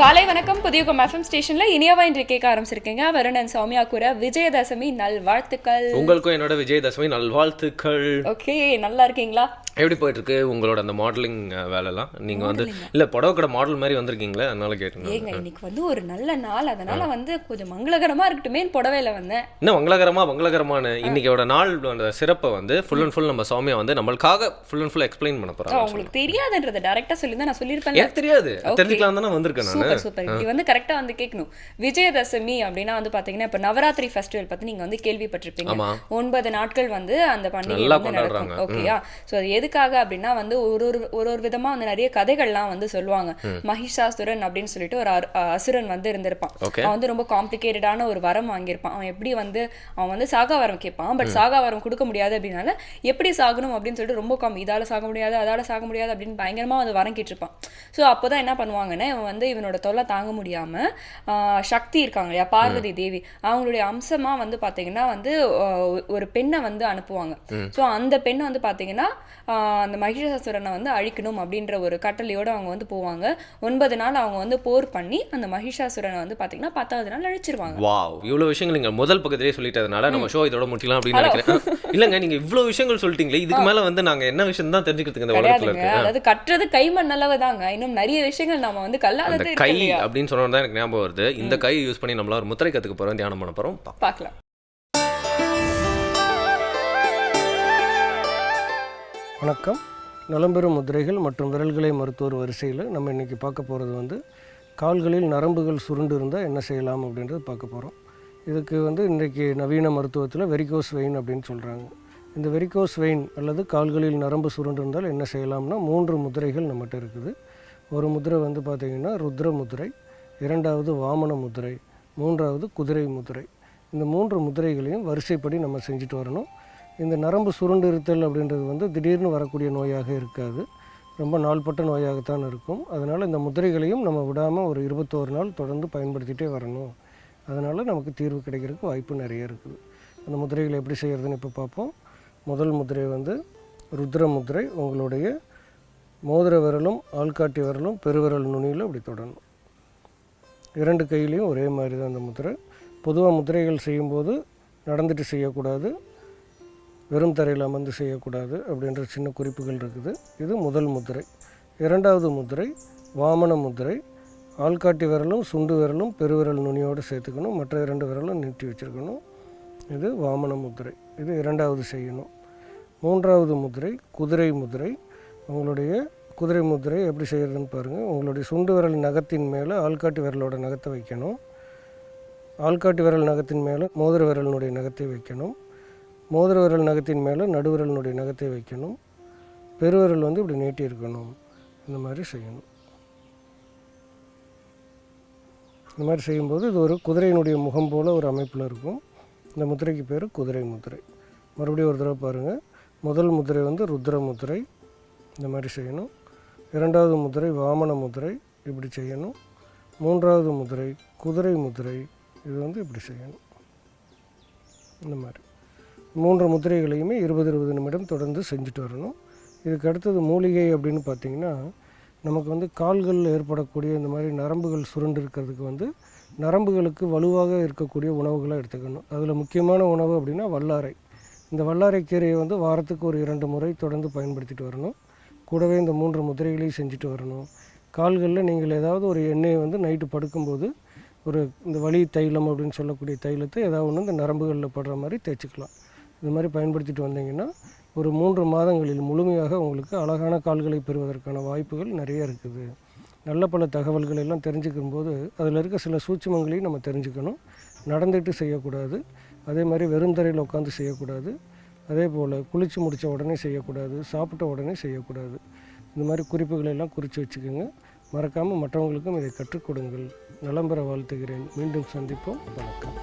காலை வணக்கம். புதிய எஃப்எம் ஸ்டேஷன்ல இனியவா இன்று கேட்க ஆரம்பிச்சிருக்கீங்க. வருணன் சௌமியா கூற விஜயதசமி நல்வாழ்த்துக்கள். உங்களுக்கும் என்னோட விஜயதசமி நல்வாழ்த்துக்கள். ஓகே, நல்லா இருக்கீங்களா? எப்படி போயிட்டு இருக்கு உங்களோட அந்த மாடலிங் வேலைலாம்? நீங்க வந்து இல்ல புடவை கடை மாடல் மாதிரி வந்திருக்கீங்களே, அதனால கேட்டேன். ஏங்க இன்னைக்கு ஒரு நல்ல நாள், அதனால கொஞ்சம் மங்களகரமா இருக்கட்டுமே புடவையில வந்தேன். என்ன மங்களகரமான இன்னைக்கோட நாள் அந்த சிறப்பை ஃபுல் அண்ட் ஃபுல் நம்ம சௌமியா நம்மளுக்காக ஃபுல் அண்ட் ஃபுல் எக்ஸ்பிளைன் பண்ண போறாங்க. உங்களுக்கு தெரியாதுன்றத டைரக்டா சொல்லிருந்தா நான் சொல்லிருப்பேன். எனக்கு தெரியாது, தெரிஞ்சுக்கலாம் தானே வந்திருக்கேன் நான். சூப்பர். இப்படி கரெக்டா கேட்கணும். விஜயதசமி அப்படின்னா பாத்தீங்கன்னா இப்ப நவராத்திரி ஃபெஸ்டிவல் பத்தி நீங்க கேள்விப்பட்டிருப்பீங்க. 9 நாட்கள் அந்த பண்டிகை நடக்கும். ஓகேயா? சோ எதுக்காக அப்படின்னா ஒரு விதமா நிறைய கதைகள்லாம் சொல்லுவாங்க. மகிஷாசுரன் அப்படின்னு சொல்லிட்டு ஒரு அசுரன் இருந்திருப்பான். அவன் ரொம்ப காம்ப்ளிகேட்டடான ஒரு வரம் வாங்கியிருப்பான். அவன் எப்படி அவன் சாகா வரம் கேட்பான். பட் சாகா வரம் கொடுக்க முடியாது அப்படின்னால எப்படி சாகணும் அப்படின்னு சொல்லிட்டு ரொம்ப இதால சாக முடியாது, அதால சாக முடியாது அப்படின்னு பயங்கரமா வரம் கேட்டிருப்பான். ஸோ அப்போதான் என்ன பண்ணுவாங்கன்னா இவனோட தொல்லை தாங்க முடியாம சக்தி இருக்காங்க இல்லையா, பார்வதி தேவி, அவங்களுடைய அம்சமா பாத்தீங்கன்னா ஒரு பெண்ணை அனுப்புவாங்க. ஸோ அந்த பெண்ணை பாத்தீங்கன்னா அந்த மகிஷாசுரனை அழிக்கணும் அப்படின்ற ஒரு கட்டளையோட அவங்க போவாங்க. 9 நாள் அவங்க போர் பண்ணி அந்த மகிஷாசுரனை பாத்தீங்கன்னா 10வது நாள் அழிச்சிருவாங்க. வாவ், இவ்வளவு விஷயங்கள் நீங்க முதல் பக்கத்திலேயே சொல்லிட்டதுனால நம்ம ஷோ இதோட முடிக்கலாம் அப்படின்னு நினைக்கிறேன். இல்லங்க, நீங்க இவ்வளவு விஷயங்கள் சொல்லிட்டீங்களே, இதுக்கு மேல நாங்க என்ன விஷயம் தான் தெரிஞ்சுக்கிறதுக்கு இந்த உலகத்துல இருக்கு. அதாவது கற்றது கைமண் அளவுதாங்க. இன்னும் நிறைய விஷயங்கள் நாம கல்லாதது கை அப்படின்னு சொன்னது தான் எனக்கு ஞாபகம் வருது. இந்த கை யூஸ் பண்ணி நம்மள ஒரு முத்திரை கத்துக்க போறோம், தியானம் பண்ண போறோம். பார்க்கலாம். வணக்கம். நலம்பெறும் முதிரைகள் மற்றும் விரல்களை மருத்துவர் வரிசையில் நம்ம இன்றைக்கி பார்க்க போகிறது கால்களில் நரம்புகள் சுருண்டு இருந்தால் என்ன செய்யலாம் அப்படின்றது பார்க்க போகிறோம். இதுக்கு இன்றைக்கி நவீன மருத்துவத்தில் வெரிகோஸ் வெயின் அப்படின்னு சொல்கிறாங்க. இந்த வெரிகோஸ் வெயின் அல்லது கால்களில் நரம்பு சுருண்டு இருந்தால் என்ன செய்யலாம்னா 3 முதிரைகள் நம்மகிட்ட இருக்குது. ஒரு முதிரை பார்த்திங்கன்னா ருத்ர முதிரை, 2வது வாமன முதிரை, 3வது குதிரை முதிரை. இந்த 3 முதிரைகளையும் வரிசைப்படி நம்ம செஞ்சுட்டு வரணும். இந்த நரம்பு சுருண்டு இருத்தல் அப்படின்றது திடீர்னு வரக்கூடிய நோயாக இருக்காது, ரொம்ப நாள்பட்ட நோயாகத்தான் இருக்கும். அதனால் இந்த முதிரைகளையும் நம்ம விடாமல் ஒரு 21 நாள் தொடர்ந்து பயன்படுத்திகிட்டே வரணும். அதனால் நமக்கு தீர்வு கிடைக்கிறதுக்கு வாய்ப்பு நிறைய இருக்குது. அந்த முதிரைகளை எப்படி செய்கிறதுன்னு இப்போ பார்ப்போம். முதல் முதிரை ருத்ர முதிரை. உங்களுடைய மோதிர விரலும் ஆள்காட்டி விரலும் பெருவிரல் நுனியில் அப்படி தொடரணும். 2 கையிலையும் ஒரே மாதிரி தான் அந்த முதிரை. பொதுவாக முதிரைகள் செய்யும்போது நடந்துட்டு செய்யக்கூடாது, வெறும் தரையில் அமர்ந்து செய்யக்கூடாது அப்படின்ற சின்ன குறிப்புகள் இருக்குது. இது முதல் முதிரை. 2வது முதிரை வாமன முதிரை. ஆள்காட்டி விரலும் சுண்டு விரலும் பெருவிரல் நுனியோடு சேர்த்துக்கணும், மற்ற 2 விரலும் நீட்டி வச்சுருக்கணும். இது வாமன முதிரை. இது 2வது செய்யணும். 3வது முதிரை குதிரை முதிரை. உங்களுடைய குதிரை முதிரை எப்படி செய்கிறதுன்னு பாருங்கள். உங்களுடைய சுண்டு விரல் நகத்தின் மேலே ஆள்காட்டி விரலோட நகத்தை வைக்கணும். ஆள்காட்டி விரல் நகத்தின் மேலே மோதிர விரலினுடைய நகத்தை வைக்கணும். மோதிர விரல் நகத்தின் மேலே நடுவிரலினுடைய நகத்தை வைக்கணும். பெருவிரல் இப்படி நீட்டி இருக்கணும். இந்த மாதிரி செய்யணும். இந்த மாதிரி செய்யும்போது இது ஒரு குதிரையினுடைய முகம் போல் ஒரு அமைப்பில் இருக்கும். இந்த முதிரைக்கு பேர் குதிரை முதிரை. மறுபடியும் ஒரு தடவை பாருங்கள். முதல் முதிரை ருத்ர முதிரை, இந்த மாதிரி செய்யணும். 2வது முதிரை வாமன முதிரை, இப்படி செய்யணும். 3வது முதிரை குதிரை முதிரை, இது இப்படி செய்யணும். இந்த மாதிரி 3 முதிரைகளையுமே 20 நிமிடம் தொடர்ந்து செஞ்சுட்டு வரணும். இதுக்கு அடுத்தது மூலிகை அப்படின்னு பார்த்திங்கன்னா, நமக்கு கால்களில் ஏற்படக்கூடிய இந்த மாதிரி நரம்புகள் சுருண்டு இருக்கிறதுக்கு நரம்புகளுக்கு வலுவாக இருக்கக்கூடிய உணவுகளை எடுத்துக்கணும். அதில் முக்கியமான உணவு அப்படின்னா வல்லாரை. இந்த வல்லாரை கீரையை வாரத்துக்கு ஒரு 2 முறை தொடர்ந்து பயன்படுத்திட்டு வரணும். கூடவே இந்த 3 முதிரைகளையும் செஞ்சுட்டு வரணும். கால்களில் நீங்கள் ஏதாவது ஒரு எண்ணெயை நைட்டு படுக்கும்போது இந்த வலி தைலம் அப்படின்னு சொல்லக்கூடிய தைலத்தை ஏதாவது இந்த நரம்புகளில் படுற மாதிரி தேய்ச்சிக்கலாம். இது மாதிரி பயன்படுத்திட்டு வந்தீங்கன்னா ஒரு 3 மாதங்களில் முழுமையாக உங்களுக்கு அழகான கால்களை பெறுவதற்கான வாய்ப்புகள் நிறைய இருக்குது. நல்ல பல தகவல்கள் எல்லாம் தெரிஞ்சுக்கும் போது அதில் இருக்க சில சூட்சுமங்களையும் நம்ம தெரிஞ்சுக்கணும். நடந்துட்டு செய்யக்கூடாது, அதே மாதிரி வெறும் தரையில் உட்காந்து செய்யக்கூடாது, அதே போல் குளித்து முடித்த உடனே செய்யக்கூடாது, சாப்பிட்ட உடனே செய்யக்கூடாது. இந்த மாதிரி குறிப்புகளை எல்லாம் குறித்து வச்சுக்கோங்க. மறக்காமல் மற்றவங்களுக்கும் இதை கற்றுக் கொடுங்கள். நலம் பெற வாழ்த்துகிறேன். மீண்டும் சந்திப்போம். வணக்கம்.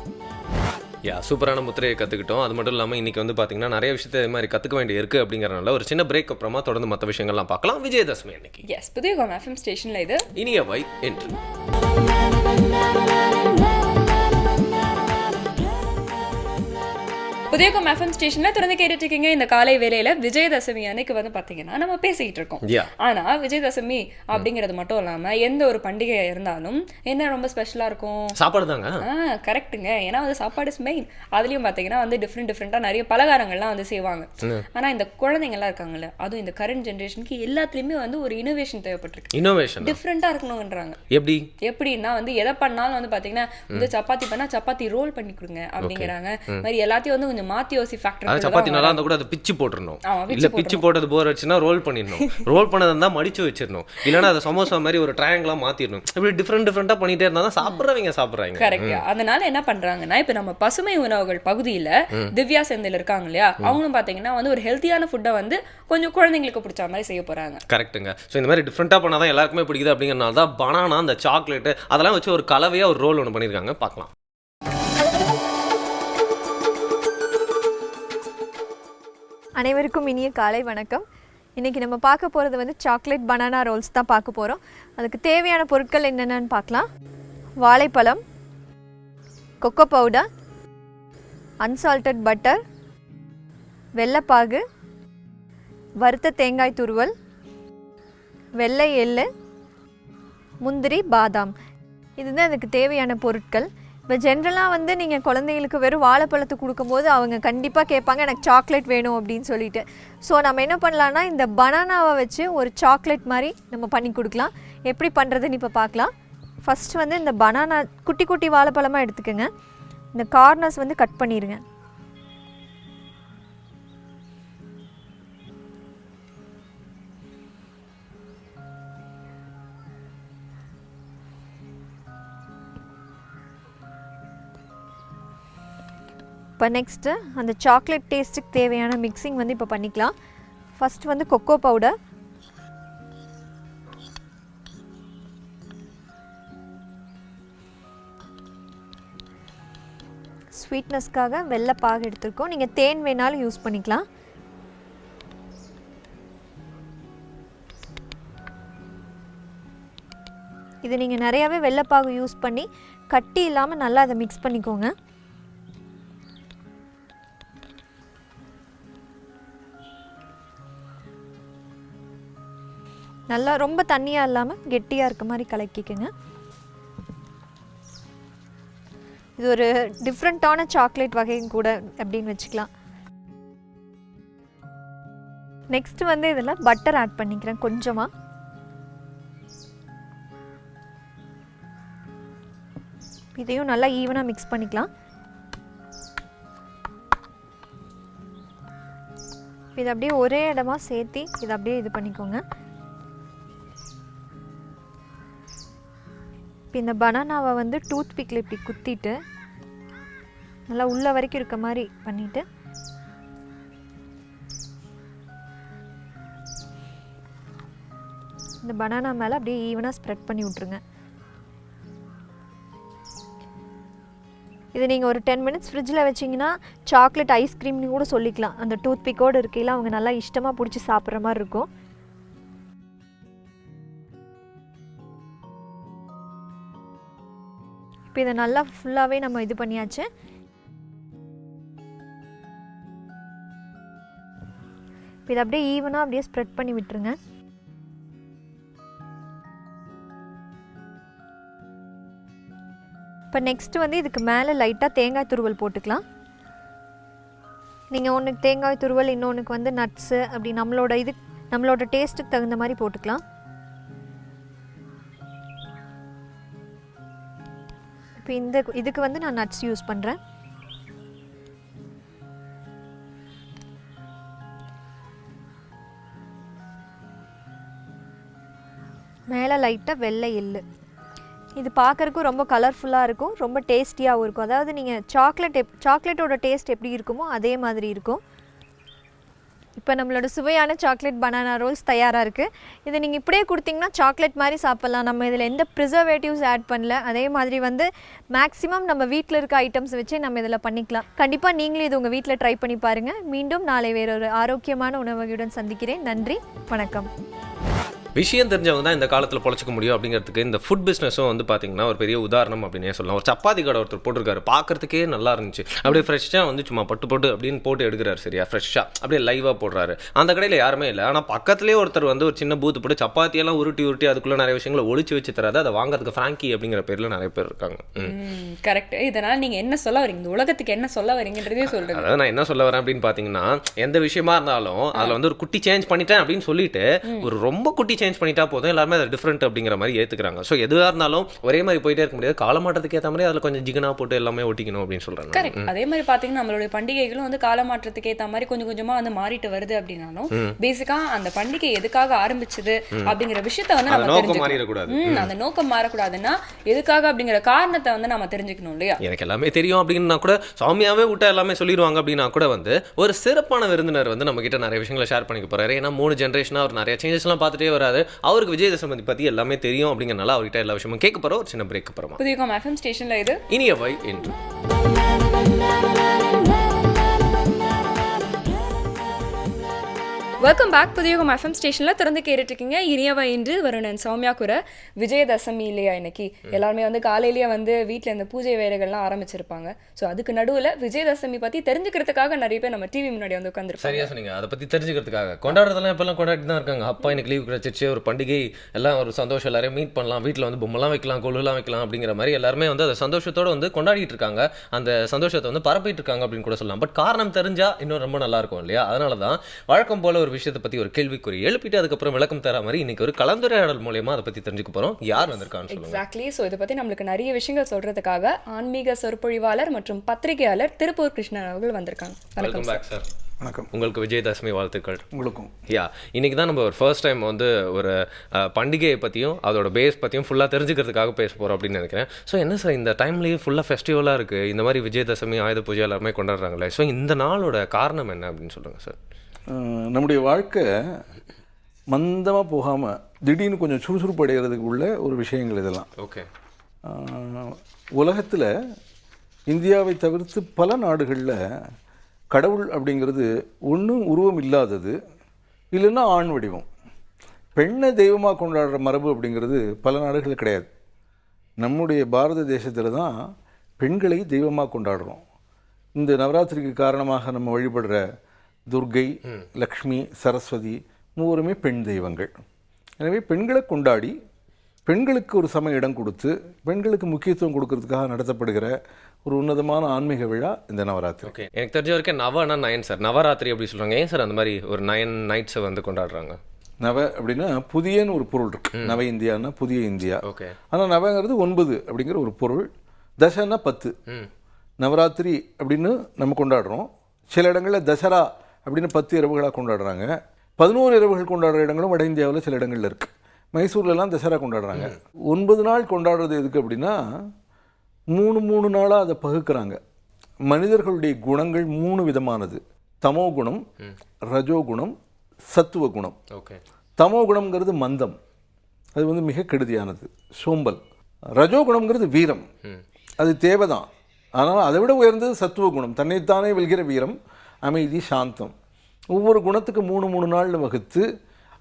சூப்பரான முத்திரையை கற்றுக்கிட்டோம். அது மட்டும் இல்லாமல் இன்றைக்கி பார்த்தீங்கன்னா நிறைய விஷயத்தை இது மாதிரி கற்றுக்க வேண்டிய இருக்குது. அப்படிங்கிறனால ஒரு சின்ன பிரேக் அப்புறமா தொடர்ந்து மற்ற விஷயங்கள்லாம் பார்க்கலாம். விஜயதசமி அன்னைக்கு புதிய எஃப்எம் ஸ்டேஷனில் இது இனியவை என்று உதயகம் எஃப்எம் ஸ்டேஷன்ல தொடர்ந்து கேட்டுட்டு இருக்கீங்க. இந்த காலை வேளையில விஜயதசமி அன்னைக்கு வந்து பாத்தீங்கன்னா நம்ம பேசிக்கிட்டு இருக்கோம். ஆனா விஜயதசமி அப்படிங்கிறது மட்டும் இல்லாம எந்த ஒரு பண்டிகை இருந்தாலும் என்ன ரொம்ப ஸ்பெஷலா இருக்கும்? சாப்பாடு தாங்க. கரெக்ட்டுங்க. ஏன்னா வந்து சாப்பாடு இஸ் மெயின். அதுலயும் பாத்தீங்கன்னா வந்து டிஃப்ரெண்டா நிறைய பலகாரங்கள்லாம் வந்து செய்வாங்க. ஆனா இந்த குழந்தைங்க எல்லாம் இருக்காங்கல்ல, அதுவும் இந்த கரண்ட் ஜெனரேஷனுக்கு எல்லாத்துலயுமே வந்து ஒரு இனோவேஷன் தேவைப்பட்டிருக்கு. இனோவேஷன் டிஃப்ரெண்டா இருக்கணும்ன்றாங்க. எப்படின்னா வந்து எதை பண்ணாலும் வந்து பாத்தீங்கன்னா இந்த சப்பாத்தி பண்ணா சப்பாத்தி ரோல் பண்ணி கொடுங்க அப்படிங்கிறாங்க. மாதிரி எல்லாத்தையும் வந்து கொஞ்சம் மாத்தி யோசி ஃபேக்டர். சப்பாத்தி நல்லா இருந்தா கூட அதை பிச்சு போட்டுறணும். இல்ல பிச்சு போட்டது போர் வச்சுன்னா ரோல் பண்ணிடணும். ரோல் பண்ணதா இருந்தா மடிச்சு வச்சிடணும். இல்லைன்னா அதை சமோசா மாதிரி ஒரு ட்ரையாங்கிளா மாத்திடணும். இப்படி டிஃப்ரெண்டா பண்ணிட்டே இருந்தா தான் சாப்பிட்றவங்க சாப்பிட்றாங்க. கரெக்ட். அதனால என்ன பண்றாங்கன்னா இப்ப நம்ம பசுமை உணவுகள் பகுதியில திவ்யா செந்தில் இருக்காங்க இல்லையா, அவங்களும் பாத்தீங்கன்னா வந்து ஒரு ஹெல்த்தியான ஃபுட்டை வந்து கொஞ்சம் குழந்தைங்களுக்கு பிடிச்ச மாதிரி செய்ய போறாங்க. கரெக்ட்டுங்க. ஸோ இந்த மாதிரி டிஃப்ரெண்டா பண்ணாதான் எல்லாருக்குமே பிடிக்குது அப்படிங்கிறனால தான் பனானா, அந்த சாக்லேட் அதெல்லாம் வச்சு ஒரு கலவையா ஒரு ரோல் ஒன்று பண்ணியிருக்காங்க. பார்க்கலாம். அனைவருக்கும் இனிய காலை வணக்கம். இன்றைக்கி நம்ம பார்க்க போகிறது வந்து சாக்லேட் பனானா ரோல்ஸ் தான் பார்க்க போகிறோம். அதுக்கு தேவையான பொருட்கள் என்னென்னு பார்க்கலாம். வாழைப்பழம், கொக்கோ பவுடர், அன்சால்டட் பட்டர், வெள்ளைப்பாகு, வறுத்த தேங்காய் துருவல், வெள்ளை எள்ளு, முந்திரி, பாதாம். இதுதான் அதுக்கு தேவையான பொருட்கள். இப்போ ஜென்ரலாக வந்து நீங்கள் குழந்தைங்களுக்கு வெறும் வாழைப்பழத்தை கொடுக்கும்போது அவங்க கண்டிப்பாக கேட்பாங்க எனக்கு சாக்லேட் வேணும் அப்படின்னு சொல்லிட்டு. ஸோ நம்ம என்ன பண்ணலான்னா இந்த பனானாவை வச்சு ஒரு சாக்லேட் மாதிரி நம்ம பண்ணி கொடுக்கலாம். எப்படி பண்ணுறதுன்னு இப்போ பார்க்கலாம். ஃபஸ்ட்டு வந்து இந்த பனானா குட்டி குட்டி வாழைப்பழமாக எடுத்துக்கோங்க. இந்த கார்னர்ஸ் வந்து கட் பண்ணிடுங்க. இப்போ நெக்ஸ்ட்டு அந்த சாக்லேட் டேஸ்ட்டுக்கு தேவையான மிக்சிங் வந்து இப்போ பண்ணிக்கலாம். ஃபஸ்ட் வந்து கொக்கோ பவுடர், ஸ்வீட்னஸ்க்காக வெள்ளைப்பாகு எடுத்துருக்கோம். நீங்கள் தேன் வேணாலும் யூஸ் பண்ணிக்கலாம். இது நீங்கள் நிறையாவே வெள்ளைப்பாகு யூஸ் பண்ணி கட்டி இல்லாமல் நல்லா அதை மிக்ஸ் பண்ணிக்கோங்க. நல்லா ரொம்ப தண்ணியாக இல்லாமல் கெட்டியாக இருக்க மாதிரி கலக்கிக்கோங்க. இது ஒரு டிஃப்ரெண்ட்டான சாக்லேட் வகையும் கூட அப்படின்னு வச்சுக்கலாம். நெக்ஸ்ட் வந்து இதில் பட்டர் ஆட் பண்ணிக்கிறேன் கொஞ்சமாக. இதையும் நல்லா ஈவனாக மிக்ஸ் பண்ணிக்கலாம். இது அப்படியே ஒரே இடமா சேர்த்து இதை அப்படியே இது பண்ணிக்கோங்க. இப்போ இந்த பனானாவை வந்து டூத் பிக்கில் இப்படி குத்திட்டு நல்லா உள்ள வரைக்கும் இருக்க மாதிரி பண்ணிவிட்டு இந்த பனானா மேலே அப்படியே ஈவனாக ஸ்ப்ரெட் பண்ணி விட்ருங்க. இது நீங்கள் ஒரு 10 மினிட்ஸ் ஃப்ரிட்ஜில் வச்சிங்கன்னா சாக்லேட் ஐஸ்கிரீம்னு கூட சொல்லிக்கலாம். அந்த டூத் பிக்கோடு இருக்கையில் அவங்க நல்லா இஷ்டமாக பிடிச்சி சாப்பிட்ற மாதிரி இருக்கும். இப்போ இதை நல்லா ஃபுல்லாகவே நம்ம இது பண்ணியாச்சு. இப்போ இதை அப்படியே ஈவனாக அப்படியே ஸ்ப்ரெட் பண்ணி விட்டுருங்க. இப்போ நெக்ஸ்ட்டு வந்து இதுக்கு மேலே லைட்டாக தேங்காய் துருவல் போட்டுக்கலாம். நீங்கள் ஒன்றுக்கு தேங்காய் துருவல், இன்னொன்றுக்கு வந்து நட்ஸு, அப்படி நம்மளோட டேஸ்ட்டுக்கு தகுந்த மாதிரி போட்டுக்கலாம். இப்போ இதுக்கு வந்து நான் நட்ஸ் யூஸ் பண்ணுறேன். மேலே லைட்டாக வெள்ளை எள்ளு. இது பார்க்குறக்கும் ரொம்ப கலர்ஃபுல்லாக இருக்கும், ரொம்ப டேஸ்டியாகவும் இருக்கும். அதாவது நீங்கள் சாக்லேட்டோட டேஸ்ட் எப்படி இருக்குமோ அதே மாதிரி இருக்கும். இப்போ நம்மளோட சுவையான சாக்லேட் பனானா ரோல்ஸ் தயாராக இருக்குது. இதை நீங்கள் இப்படியே கொடுத்தீங்கன்னா சாக்லேட் மாதிரி சாப்பிட்லாம். நம்ம இதில் எந்த ப்ரிசர்வேட்டிவ்ஸ் ஆட் பண்ணல. அதே மாதிரி வந்து மேக்ஸிமம் நம்ம வீட்டில் இருக்க ஐட்டம்ஸ் வச்சு நம்ம இதில் பண்ணிக்கலாம். கண்டிப்பாக நீங்களும் இது உங்கள் வீட்டில் ட்ரை பண்ணி பாருங்கள். மீண்டும் நாளை வேறொரு ஆரோக்கியமான உணவகையுடன் சந்திக்கிறேன். நன்றி, வணக்கம். விஷயம் தெரிஞ்சவங்க தான் இந்த காலத்தில் பொழைச்சிக்க முடியும் அப்படிங்கிறதுக்கு இந்த ஃபுட் பிஸ்னஸும் வந்து பார்த்தீங்கன்னா ஒரு பெரிய உதாரணம் அப்படின்னே சொல்லலாம். ஒரு சப்பாத்தி கடை ஒருத்தர் போட்டிருக்காரு, பார்க்கறதுக்கே நல்லா இருந்துச்சு. அப்படியே ஃப்ரெஷ்ஷாக வந்து சும்மா பட்டு அப்படின்னு போட்டு எடுக்கிறாரு, சரியா ஃப்ரெஷ்ஷாக அப்படியே லைவாக போடுறாரு. அந்த கடையில் யாருமே இல்லை, ஆனால் பக்கத்துலேயே ஒருத்தர் வந்து ஒரு சின்ன பூத்து போட்டு சப்பாத்தியெல்லாம் உருட்டி அதுக்குள்ளே நிறைய விஷயங்களை ஒழிச்சு வச்சு தராது, அதை வாங்குறதுக்கு ஃப்ராங்கி அப்படிங்கிற பேரில் நிறைய பேர் இருக்காங்க. கரெக்ட். இதனால் நீங்கள் என்ன சொல்ல வரீங்க, இந்த உலகத்துக்கு என்ன சொல்ல வரீங்கன்றதே சொல்கிறேன். அதாவது நான் என்ன சொல்ல வரேன் அப்படின்னு பார்த்தீங்கன்னா, எந்த விஷயமா இருந்தாலும் அதில் வந்து ஒரு குட்டி சேஞ்ச் பண்ணிட்டேன் அப்படின்னு சொல்லிட்டு ஒரு ரொம்ப குட்டி சேஞ்ச் பண்ணிட்டா போதும், எல்லாருமே அதை டிஃப்ரெண்ட் அப்படிங்கிற மாதிரி ஏற்றுக்கிறாங்க. ஸோ எதுவாக இருந்தாலும் ஒரே மாதிரி போயிட்டே இருக்க முடியாது, காலமாற்றத்துக்கு ஏற்ற மாதிரி அதில் கொஞ்சம் ஜிகனா போட்டு எல்லாமே ஒட்டிக்கணும் அப்படின்னு சொல்கிறாங்க. கரெக்ட். அதே மாதிரி பார்த்தீங்கன்னா நம்மளுடைய பண்டிகைகளும் வந்து காலமாற்றத்துக்கு ஏற்ற மாதிரி கொஞ்சம் கொஞ்சமாக வந்து மாறிட்டு வருது அப்படின்னாலும் பேசிக்காக அந்த பண்டிகை எதுக்காக ஆரம்பிச்சது அப்படிங்கிற விஷயத்த வந்து நம்ம நோக்கம் மாறிடக்கூடாது. அந்த நோக்கம் மாறக்கூடாதுன்னா எதுக்காக அப்படிங்கிற காரணத்தை வந்து நம்ம தெரிஞ்சுக்கணும் இல்லையா? எனக்கு எல்லாமே தெரியும் அப்படின்னா கூட சாமியாவே விட்டா எல்லாமே சொல்லிடுவாங்க அப்படின்னா கூட வந்து ஒரு சிறப்பான விருந்தினர் வந்து நம்ம கிட்ட நிறைய விஷயங்களை ஷேர் பண்ணிக்க போறாரு. ஏன்னா 3 ஜென்ரேஷனாக அவர் நிறைய சேஞ்சஸ்லாம் பார்த்துட்டே வராது. அவருக்கு விஜயதசமி பற்றி எல்லாமே தெரியும் அப்படிங்கிறனால அவர்கிட்ட எல்லா விஷயமும் கேட்க போகிறோம். ஒரு சின்ன பிரேக் அப்புறமா புதிய FM ஸ்டேஷனில் இது இனியவை என்று வெல்கம் பேக். புதியகம் FM ஸ்டேஷனில் திறந்து கேட்டுருக்கீங்க. இனியவா இன்று வருணன் சௌமியா கூட விஜயதசமி இல்லையா இன்னைக்கு? எல்லாருமே வந்து காலையிலேயே வந்து வீட்டில் இந்த பூஜை வேலைகள்லாம் ஆரம்பிச்சிருப்பாங்க. ஸோ அதுக்கு நடுவில் விஜயதசமி பற்றி தெரிஞ்சுக்கிறதுக்காக நிறைய பேர் நம்ம டிவி முன்னாடி வந்து உட்காந்துருப்பாங்க. சரியா சொன்னீங்க. அதை பற்றி தெரிஞ்சுக்கிறதுக்காக கொண்டாடுறதெல்லாம் இப்போல்லாம் கொண்டாடி தான் இருக்காங்க. அப்பா எனக்கு லீவ் கிடைச்சிச்சு, ஒரு பண்டிகை, எல்லாம் ஒரு சந்தோஷம், எல்லாரையும் மீட் பண்ணலாம், வீட்டில் வந்து பொம்மைலாம் வைக்கலாம், கொழுலாம் வைக்கலாம் அப்படிங்கிற மாதிரி எல்லாருமே வந்து அதை சந்தோஷத்தோடு வந்து கொண்டாடிட்டு இருக்காங்க. அந்த சந்தோஷத்தை வந்து பரப்பிட்டு இருக்காங்க அப்படின்னு கூட சொல்லலாம். பட் காரணம் தெரிஞ்சா இன்னும் ரொம்ப நல்லா இருக்கும் இல்லையா? அதனால தான் வழக்கம் போல ஒரு விஷயத்தை பற்றி ஒரு கேள்விக்குறி எழுப்பிட்டு அதுக்கப்புறம் விளக்கம் தர மாதிரி இன்னைக்கு ஒரு கலந்துரையாடல் மூலமா அதை பத்தி தெரிஞ்சுக்க போறோம். யார் வந்திருக்கான்னு சொல்லுங்க. எக்ஸாக்ட்லி. ஸோ இதை பத்தி நம்மளுக்கு நிறைய விஷயங்கள் சொல்றதுக்காக ஆன்மீக சொற்பொழிவாளர் மற்றும் பத்திரிகையாளர் திருப்பூர் கிருஷ்ணன் அவர்கள் வந்திருக்காங்க. Welcome back sir. வணக்கம். உங்களுக்கு விஜயதசமி வாழ்த்துக்கள். உங்களுக்கும். இன்னைக்கு தான் நம்ம ஒரு ஃபர்ஸ்ட் டைம் வந்து ஒரு பண்டிகையை பற்றியும் அதோட பேஸ் பற்றியும் ஃபுல்லாக தெரிஞ்சுக்கிறதுக்காக பேச போகிறோம் அப்படின்னு நினைக்கிறேன். ஸோ என்ன சார் இந்த டைம்லேயே ஃபுல்லாக ஃபெஸ்டிவலாக இருக்குது, இந்த மாதிரி விஜயதசமி ஆயுத பூஜை எல்லாருமே கொண்டாடுறாங்களே, ஸோ இந்த நாளோட காரணம் என்ன அப்படின்னு சொல்லுங்கள் சார். நம்முடைய வாழ்க்கை மந்தமாக போகாமல் திடீர்னு கொஞ்சம் சுறுசுறுப்பு அடைகிறதுக்கு உள்ள ஒரு விஷயங்கள் இதெல்லாம். ஓகே. உலகத்தில் இந்தியாவை தவிர்த்து பல நாடுகளில் கடவுள் அப்படிங்கிறது ஒன்றும் உருவம் இல்லாதது, இல்லைன்னா ஆண் வடிவம். பெண்ணை தெய்வமாக கொண்டாடுற மரபு அப்படிங்கிறது பல நாடுகளில் கிடையாது. நம்முடைய பாரத தேசத்தில் தான் பெண்களை தெய்வமாக கொண்டாடுறோம். இந்த நவராத்திரிக்கு காரணமாக நம்ம வழிபடுற துர்கை, லக்ஷ்மி, சரஸ்வதி மூவருமே பெண் தெய்வங்கள். எனவே பெண்களை கொண்டாடி பெண்களுக்கு ஒரு சம இடம் கொடுத்து பெண்களுக்கு முக்கியத்துவம் கொடுக்கறதுக்காக நடத்தப்படுகிற ஒரு உன்னதமான ஆன்மீக விழா இந்த நவராத்திரி. ஓகே. எனக்கு தெரிஞ்ச வரைக்கும் நவனா 9 சார், நவராத்திரி அப்படி சொல்கிறாங்க. ஏன் சார் அந்த மாதிரி ஒரு 9 நைட்ஸை வந்து கொண்டாடுறாங்க? நவ அப்படின்னா புதியன்னு ஒரு பொருள் இருக்கு. நவ இந்தியான்னா புதிய இந்தியா. ஓகே. ஆனால் நவங்கிறது 9 அப்படிங்கிற ஒரு பொருள். தசன்னா 10. நவராத்திரி அப்படின்னு நம்ம கொண்டாடுறோம். சில இடங்களில் தசரா அப்படின்னு 10 இரவுகளாக கொண்டாடுறாங்க. 11 இரவுகள் கொண்டாடுற இடங்களும் வட இந்தியாவில் சில இடங்களில் இருக்குது. மைசூர்லலாம் தசரா கொண்டாடுறாங்க. 9 நாள் கொண்டாடுறது எதுக்கு அப்படின்னா 3 நாளாக அதை பகுக்கிறாங்க. மனிதர்களுடைய குணங்கள் 3 விதமானது. தமோ குணம், ரஜோகுணம், சத்துவ குணம். ஓகே. தமோ குணம்ங்கிறது மந்தம், அது வந்து மிக கெடுதியானது, சோம்பல். ரஜோகுணம்ங்கிறது வீரம், அது தேவைதான். ஆனால் அதை விட உயர்ந்தது சத்துவ குணம், தன்னைத்தானே வெல்கிற வீரம், அமைதி, சாந்தம். ஒவ்வொரு குணத்துக்கு 3 நாளில் வகுத்து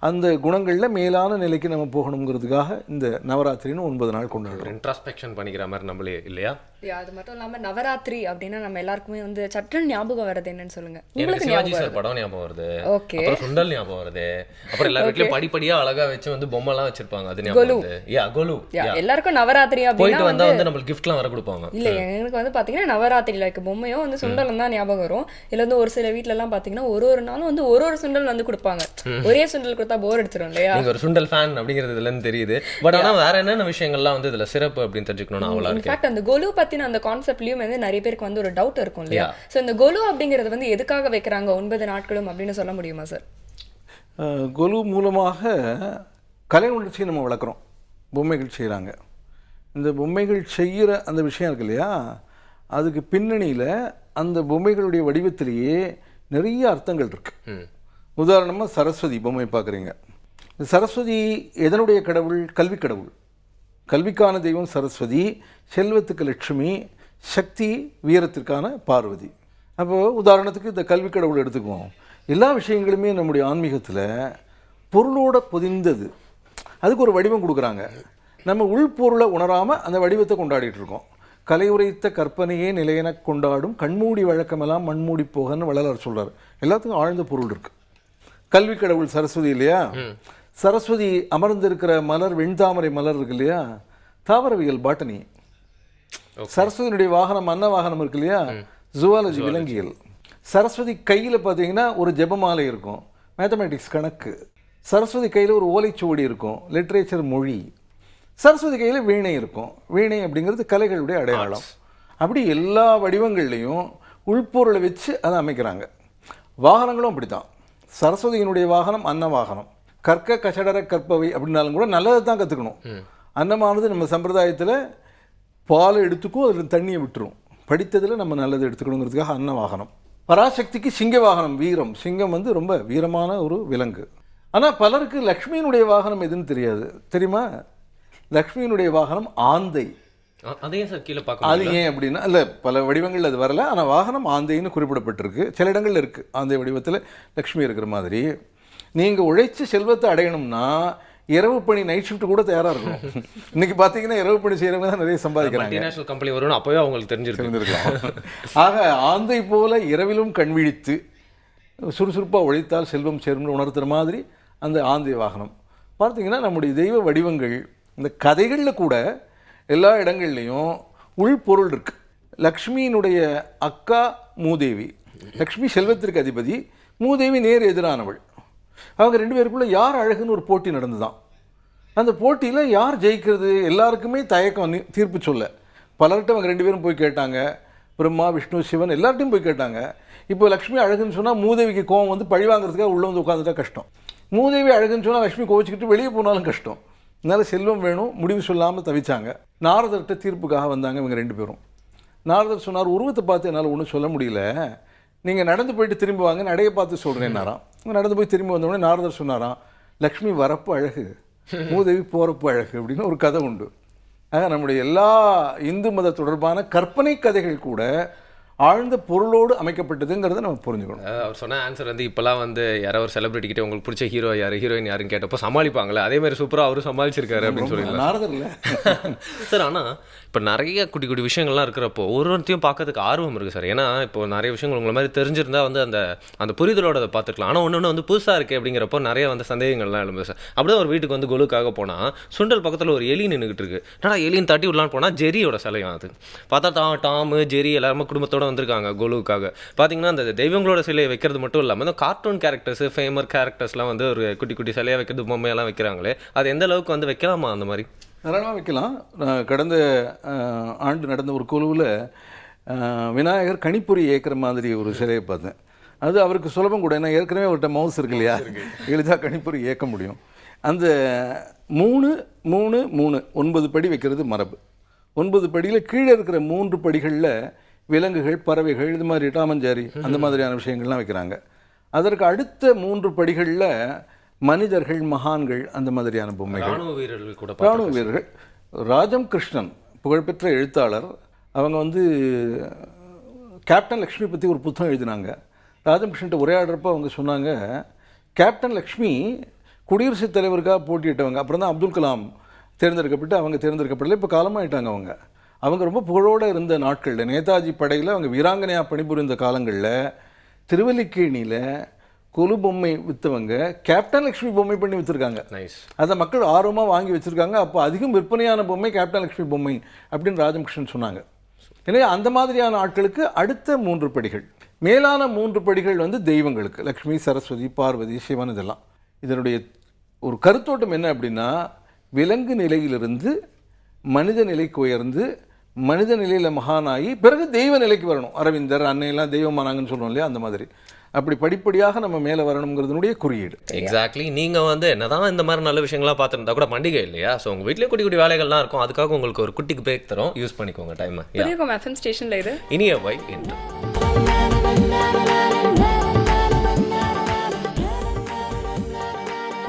அந்த குணங்களில் மேலான நிலைக்கு நம்ம போகணுங்கிறதுக்காக இந்த நவராத்திரின்னு 9 நாள் கொண்டாடுறோம். இன்ட்ராஸ்பெக்ஷன் பண்ணிக்கிற மாதிரி நம்மளே இல்லையா? அது மட்டும் இல்லாமல் நவராத்திரி அப்படின்னா நம்ம எல்லாருக்குமே வந்து சட்டுன்னு ஞாபகம் வருது என்னன்னு சொல்லுங்க. எனக்கு சிவாஜி சார் படம் ஞாபகம் வருது. ஓகே. அப்புறம் சுண்டல் ஞாபகம் வருது. அப்புறம் எல்லா வீட்லயும் படிப்படியா அழகா வச்சு வந்து பொம்மைலாம் வச்சிருப்பாங்க, அது ஞாபகம் வருது. கோலு. எல்லாருக்கும் நவராத்திரி அப்படினா வந்தா வந்து நமக்கு கிஃப்ட்லாம் வர கொடுப்பாங்க. இல்ல எனக்கு வந்து பாத்தீங்கன்னா நவராத்திரி லைக் பொம்மையோ வந்து சுண்டலும் தான் ஞாபகம் வரும். இல்ல வந்து ஒரு சில வீட்ல எல்லாம் பாத்தீங்கன்னா ஒரு நாளும் வந்து ஒரு சுண்டல் வந்து கொடுப்பாங்க. ஒரே சுண்டல் கொடுத்தா போர் அடிச்சிரும் இல்லையா? நீங்க ஒரு சுண்டல் ஃபேன் அப்படிங்கிறது இதுல இருந்து தெரியுது. பட் ஆனா வேற என்னென்ன விஷயங்கள்லாம் வந்து இதுல சிறப்பு அப்படின்னு தெரிஞ்சுக்கணும்னு அவளா இருக்கு. இன்ஃபேக்ட் அந்த கோலு பத்தின அந்த கான்செப்ட்லயும் வந்து நிறைய பேருக்கு வந்து ஒரு டவுட் இருக்கும் இல்லையா? சோ இந்த கோலு அப்படிங்கிறது வந்து எதுக்காக வைக்கிறாங்க 9 நாட்களும் அப்படின்னு சொல்ல முடியுமா சார்? கோலு மூலமாக கலை உணர்ச்சியை நம்ம வளர்க்குறோம். பொம்மைகள் செய்கிறாங்க. இந்த பொம்மைகள் செய்கிற அந்த விஷயம் இருக்கு இல்லையா, அதுக்கு பின்னணியில் அந்த பொம்மைகளுடைய வடிவத்திலேயே நிறைய அர்த்தங்கள் இருக்கு. உதாரணமாக சரஸ்வதி பொம்மை பார்க்குறீங்க. சரஸ்வதி எதனுடைய கடவுள்? கல்வி கடவுள். கல்விக்கான தெய்வம் சரஸ்வதி, செல்வத்துக்கு லட்சுமி, சக்தி வீரத்திற்கான பார்வதி. அப்போது உதாரணத்துக்கு இந்த கல்வி கடவுள் எடுத்துக்குவோம். எல்லா விஷயங்களுமே நம்முடைய ஆன்மீகத்தில் பொருளோட பொதிந்தது. அதுக்கு ஒரு வடிவம் கொடுக்குறாங்க. நம்ம உள்பொருளை உணராமல் அந்த வடிவத்தை கொண்டாடிட்டு இருக்கோம். கலையுரைத்த கற்பனையே நிலையென கொண்டாடும் கண்மூடி வழக்கமெல்லாம் மண்மூடி போகன்னு வள்ளலார் சொல்றாரு. எல்லாத்துக்கும் ஆழ்ந்த பொருள் இருக்கு. கல்வி கடவுள் சரஸ்வதி இல்லையா, சரஸ்வதி அமர்ந்திருக்கிற மலர் வெண்தாமரை மலர் இருக்கு இல்லையா, தாவரவியல் பாட்டனி. சரஸ்வதியினுடைய வாகனம் அன்ன வாகனம் இருக்கு இல்லையா, ஜுவாலஜி விலங்கியல். சரஸ்வதி கையில் பார்த்தீங்கன்னா ஒரு ஜெபமாலை இருக்கும், மேத்தமேட்டிக்ஸ் கணக்கு. சரஸ்வதி கையில் ஒரு ஓலைச்சுவடி இருக்கும், லிட்ரேச்சர் மொழி. சரஸ்வதி கையில் வீணை இருக்கும், வீணை அப்படிங்கிறது கலைகளுடைய அடையாளம். அப்படி எல்லா வடிவங்கள்லையும் உள்பொருளை வச்சு அதை அமைக்கிறாங்க. வாகனங்களும் அப்படி தான். சரஸ்வதியினுடைய வாகனம் அன்ன வாகனம். கற்க கசடர கற்பவை அப்படின்னாலும் கூட நல்லதை தான் கற்றுக்கணும். அன்னமானது நம்ம சம்பிரதாயத்தில் பாலை எடுத்துக்கும், அதில் தண்ணியை விட்டுரும். படித்ததில் நம்ம நல்லது எடுத்துக்கணுங்கிறதுக்காக அன்ன வாகனம். பராசக்திக்கு சிங்க வாகனம், வீரம். சிங்கம் வந்து ரொம்ப வீரமான ஒரு விலங்கு. ஆனால் பலருக்கு லக்ஷ்மியினுடைய வாகனம் எதுன்னு தெரியாது. தெரியுமா? லக்ஷ்மியினுடைய வாகனம் ஆந்தை. அதையும் சார் கீழே பார்க்க அது ஏன் அப்படின்னா, இல்லை பல வடிவங்கள் அது வரல, ஆனால் வாகனம் ஆந்தைன்னு குறிப்பிடப்பட்டிருக்கு. சில இடங்கள்ல இருக்குது ஆந்தை வடிவத்தில் லக்ஷ்மி இருக்கிற மாதிரி. நீங்கள் உழைச்சி செல்வத்தை அடையணும்னா இரவு பணி நைட் ஷிஃப்ட் கூட தயாராக இருக்கும். இன்னைக்கு பார்த்தீங்கன்னா இரவு பணி செய்கிறவங்க தான் நிறைய சம்பாதிக்கிறாங்க. மல்டிநேஷனல் கம்பெனி வரும்னு அப்போவே அவங்களுக்கு தெரிஞ்சிருக்கலாம். ஆக ஆந்தை போல இரவிலும் கண் விழித்து சுறுசுறுப்பாக உழைத்தால் செல்வம் சேரும்னு உணர்த்துற மாதிரி அந்த ஆந்தை வாகனம். பார்த்தீங்கன்னா நம்முடைய தெய்வ வடிவங்கள் இந்த கதைகளில் கூட எல்லா இடங்கள்லையும் உள்பொருள் இருக்கு. லக்ஷ்மியினுடைய அக்கா மூதேவி. லக்ஷ்மி செல்வத்திற்கு அதிபதி, மூதேவி நேர் எதிரானவள். அவங்க ரெண்டு பேருக்குள்ள யார் அழகுன்னு ஒரு போட்டி நடந்துதான். அந்த போட்டியில் யார் ஜெயிக்கிறது எல்லாருக்குமே தயக்கம் தீர்ப்பு சொல்ல. பலர்கிட்ட அவங்க ரெண்டு பேரும் போய் கேட்டாங்க. பிரம்மா, விஷ்ணு, சிவன் எல்லார்ட்டையும் போய் கேட்டாங்க. இப்போ லக்ஷ்மி அழகுன்னு சொன்னால் மூதேவிக்கு கோவம் வந்து பழி வாங்குறதுக்காக உள்ளே வந்து உட்காந்துட்டா கஷ்டம். மூதேவி அழகுன்னு சொன்னால் லக்ஷ்மி கோவிச்சுக்கிட்டு வெளியே போனாலும் கஷ்டம். அதனால செல்வம் வேணும், முடிவு சொல்லாமல் தவிச்சாங்க. நாரதர்கிட்ட தீர்ப்புக்காக வந்தாங்க இவங்க ரெண்டு பேரும். நாரதர் சொன்னார், உருவத்தை பார்த்து என்னால் ஒன்றும் சொல்ல முடியல, நீங்கள் நடந்து போயிட்டு திரும்பி வாங்க, நடையை பார்த்து சொல்கிறேன்னாராம். நடந்து போய் திரும்பி வந்தோடனே நாரதர் சொன்னாராம், லக்ஷ்மி வரப்பு அழகு, மூதேவி போகிறப்பு அழகு அப்படின்னு ஒரு கதை உண்டு. ஆக நம்முடைய எல்லா இந்து மத தொடர்பான கற்பனை கதைகள் கூட ஆழ்ந்த பொருளோடு அமைக்கப்பட்டதுங்கிறத நம்ம புரிஞ்சுக்கணும். அவர் சொன்ன ஆன்சர் வந்து இப்போலாம் வந்து யாரோ ஒரு செலிபிரிட்டி கிட்டே உங்களுக்கு பிடிச்ச ஹீரோ யார், ஹீரோயின் யாருன்னு கேட்டப்போ சமாளிப்பாங்களே, அதே மாதிரி சூப்பராக அவரும் சமாளிச்சிருக்காரு அப்படின்னு சொல்லிடலாம். நாரதர் இல்லை சார். ஆனால் இப்போ நிறைய குட்டி குட்டி விஷயங்கள்லாம் இருக்கிறப்போ ஒருத்தையும் பார்க்கறதுக்கு ஆர்வம் இருக்குது சார். ஏன்னா இப்போ நிறைய விஷயங்கள் உங்களை மாதிரி தெரிஞ்சிருந்தா வந்து அந்த புரிதலோட அதை பார்த்துக்கலாம். ஆனால் ஒன்று வந்து புதுசாக இருக்குது அப்படிங்கிறப்போ நிறைய வந்து சந்தேகங்கள்லாம் எழும்புது சார். அப்படியே ஒரு வீட்டுக்கு வந்து கொலுக்காக போனால் சுண்டல் பக்கத்தில் ஒரு எலி நின்றுக்கிட்டு இருக்கு. ஆனால் எலின்னு தட்டி விடலான்னு போனால் ஜெரியோட சிலையும் அது பார்த்தா டாமு ஜெரி எல்லாருமே குடும்பத்தோடு வந்திருக்காங்க கொலுவுக்காக. பார்த்தீங்கன்னா அந்த தெய்வங்களோட சிலையை வைக்கிறது மட்டும் இல்லாமல் இந்த கார்ட்டூன் கேரக்டர்ஸ், ஃபேமர் கேரக்டர்ஸ்லாம் வந்து ஒரு குட்டி குட்டி சிலையாக வைக்கிறது, பொம்மையெல்லாம் வைக்கிறாங்களே, அது எந்த அளவுக்கு வந்து வைக்கலாமா? அந்த மாதிரி தாராளமாக வைக்கலாம். கடந்த ஆண்டு நடந்த ஒரு குழுவில் விநாயகர் கணிப்பொறி ஏற்கிற மாதிரி ஒரு சிலையை பார்த்தேன். அது அவருக்கு சுலபம் கூட, ஏன்னா ஏற்கனவே அவர்கிட்ட மவுஸ் இருக்கு இல்லையா, எளிதாக கணிப்பொறி ஏற்க முடியும். அந்த 9 படி வைக்கிறது மரபு. 9 படியில் கீழே இருக்கிற 3 படிகளில் விலங்குகள், பறவைகள், இது மாதிரி டாமஞ்சாரி அந்த மாதிரியான விஷயங்கள்லாம் வைக்கிறாங்க. அதற்கு அடுத்த 3 படிகளில் மனிதர்கள், மகான்கள், அந்த மாதிரியான பொம்மைகள். ராணுவ வீரர்கள். ராஜம் கிருஷ்ணன் புகழ்பெற்ற எழுத்தாளர், அவங்க வந்து கேப்டன் லக்ஷ்மி பற்றி ஒரு புத்தகம் எழுதினாங்க. ராஜம் கிருஷ்ணன்ட்ட உரையாடுறப்போ அவங்க சொன்னாங்க, கேப்டன் லக்ஷ்மி குடியரசுத் தலைவருக்காக போட்டியிட்டவங்க. அப்புறம் தான் அப்துல் கலாம் தேர்ந்தெடுக்கப்பட்டு அவங்க தேர்ந்தெடுக்கப்படல, இப்போ காலமாயிட்டாங்க. அவங்க ரொம்ப புகழோடு இருந்த நாட்களில், நேதாஜி படையில் அவங்க வீராங்கனையாக பணிபுரிந்த காலங்களில் திருவல்லிக்கேணியில் கொலு பொம்மை விற்றவங்க கேப்டன் லக்ஷ்மி பொம்மை பண்ணி விற்றுருக்காங்க. அதை மக்கள் ஆர்வமாக வாங்கி வச்சுருக்காங்க. அப்போ அதிகம் விற்பனையான பொம்மை கேப்டன் லக்ஷ்மி பொம்மை அப்படின்னு ராஜகிருஷ்ணன் சொன்னாங்க. எனவே அந்த மாதிரியான ஆட்களுக்கு அடுத்த 3 படிகள், மேலான 3 படிகள் வந்து தெய்வங்களுக்கு, லக்ஷ்மி, சரஸ்வதி, பார்வதி, சிவன். இதெல்லாம் இதனுடைய ஒரு கருத்தோட்டம் என்ன அப்படின்னா, விலங்கு நிலையிலிருந்து மனித நிலைக்கு உயர்ந்து மனித நிலையில் மகானாகி பிறகு தெய்வ நிலைக்கு வரணும். அரவிந்தர், அன்னையெல்லாம் தெய்வமானாங்கன்னு சொல்கிறோம் இல்லையா, அந்த மாதிரி அப்படி படிப்படியாக நம்ம மேலே வரணுங்கிறதுனுடைய குறியீடு. எக்ஸாக்ட்லி. நீங்கள் வந்து என்னதான் இந்த மாதிரி நல்ல விஷயங்கள்லாம் பார்த்துருந்தா கூட பண்டிகை இல்லையா, ஸோ உங்கள் வீட்டிலே குட்டி குட்டி வேலைகள்லாம் இருக்கும். அதுக்காக உங்களுக்கு ஒரு குட்டிக்கு பிரேக் தரும், யூஸ் பண்ணிக்கோங்க டைமை. FM ஸ்டேஷனில் இது இனிய வை என்று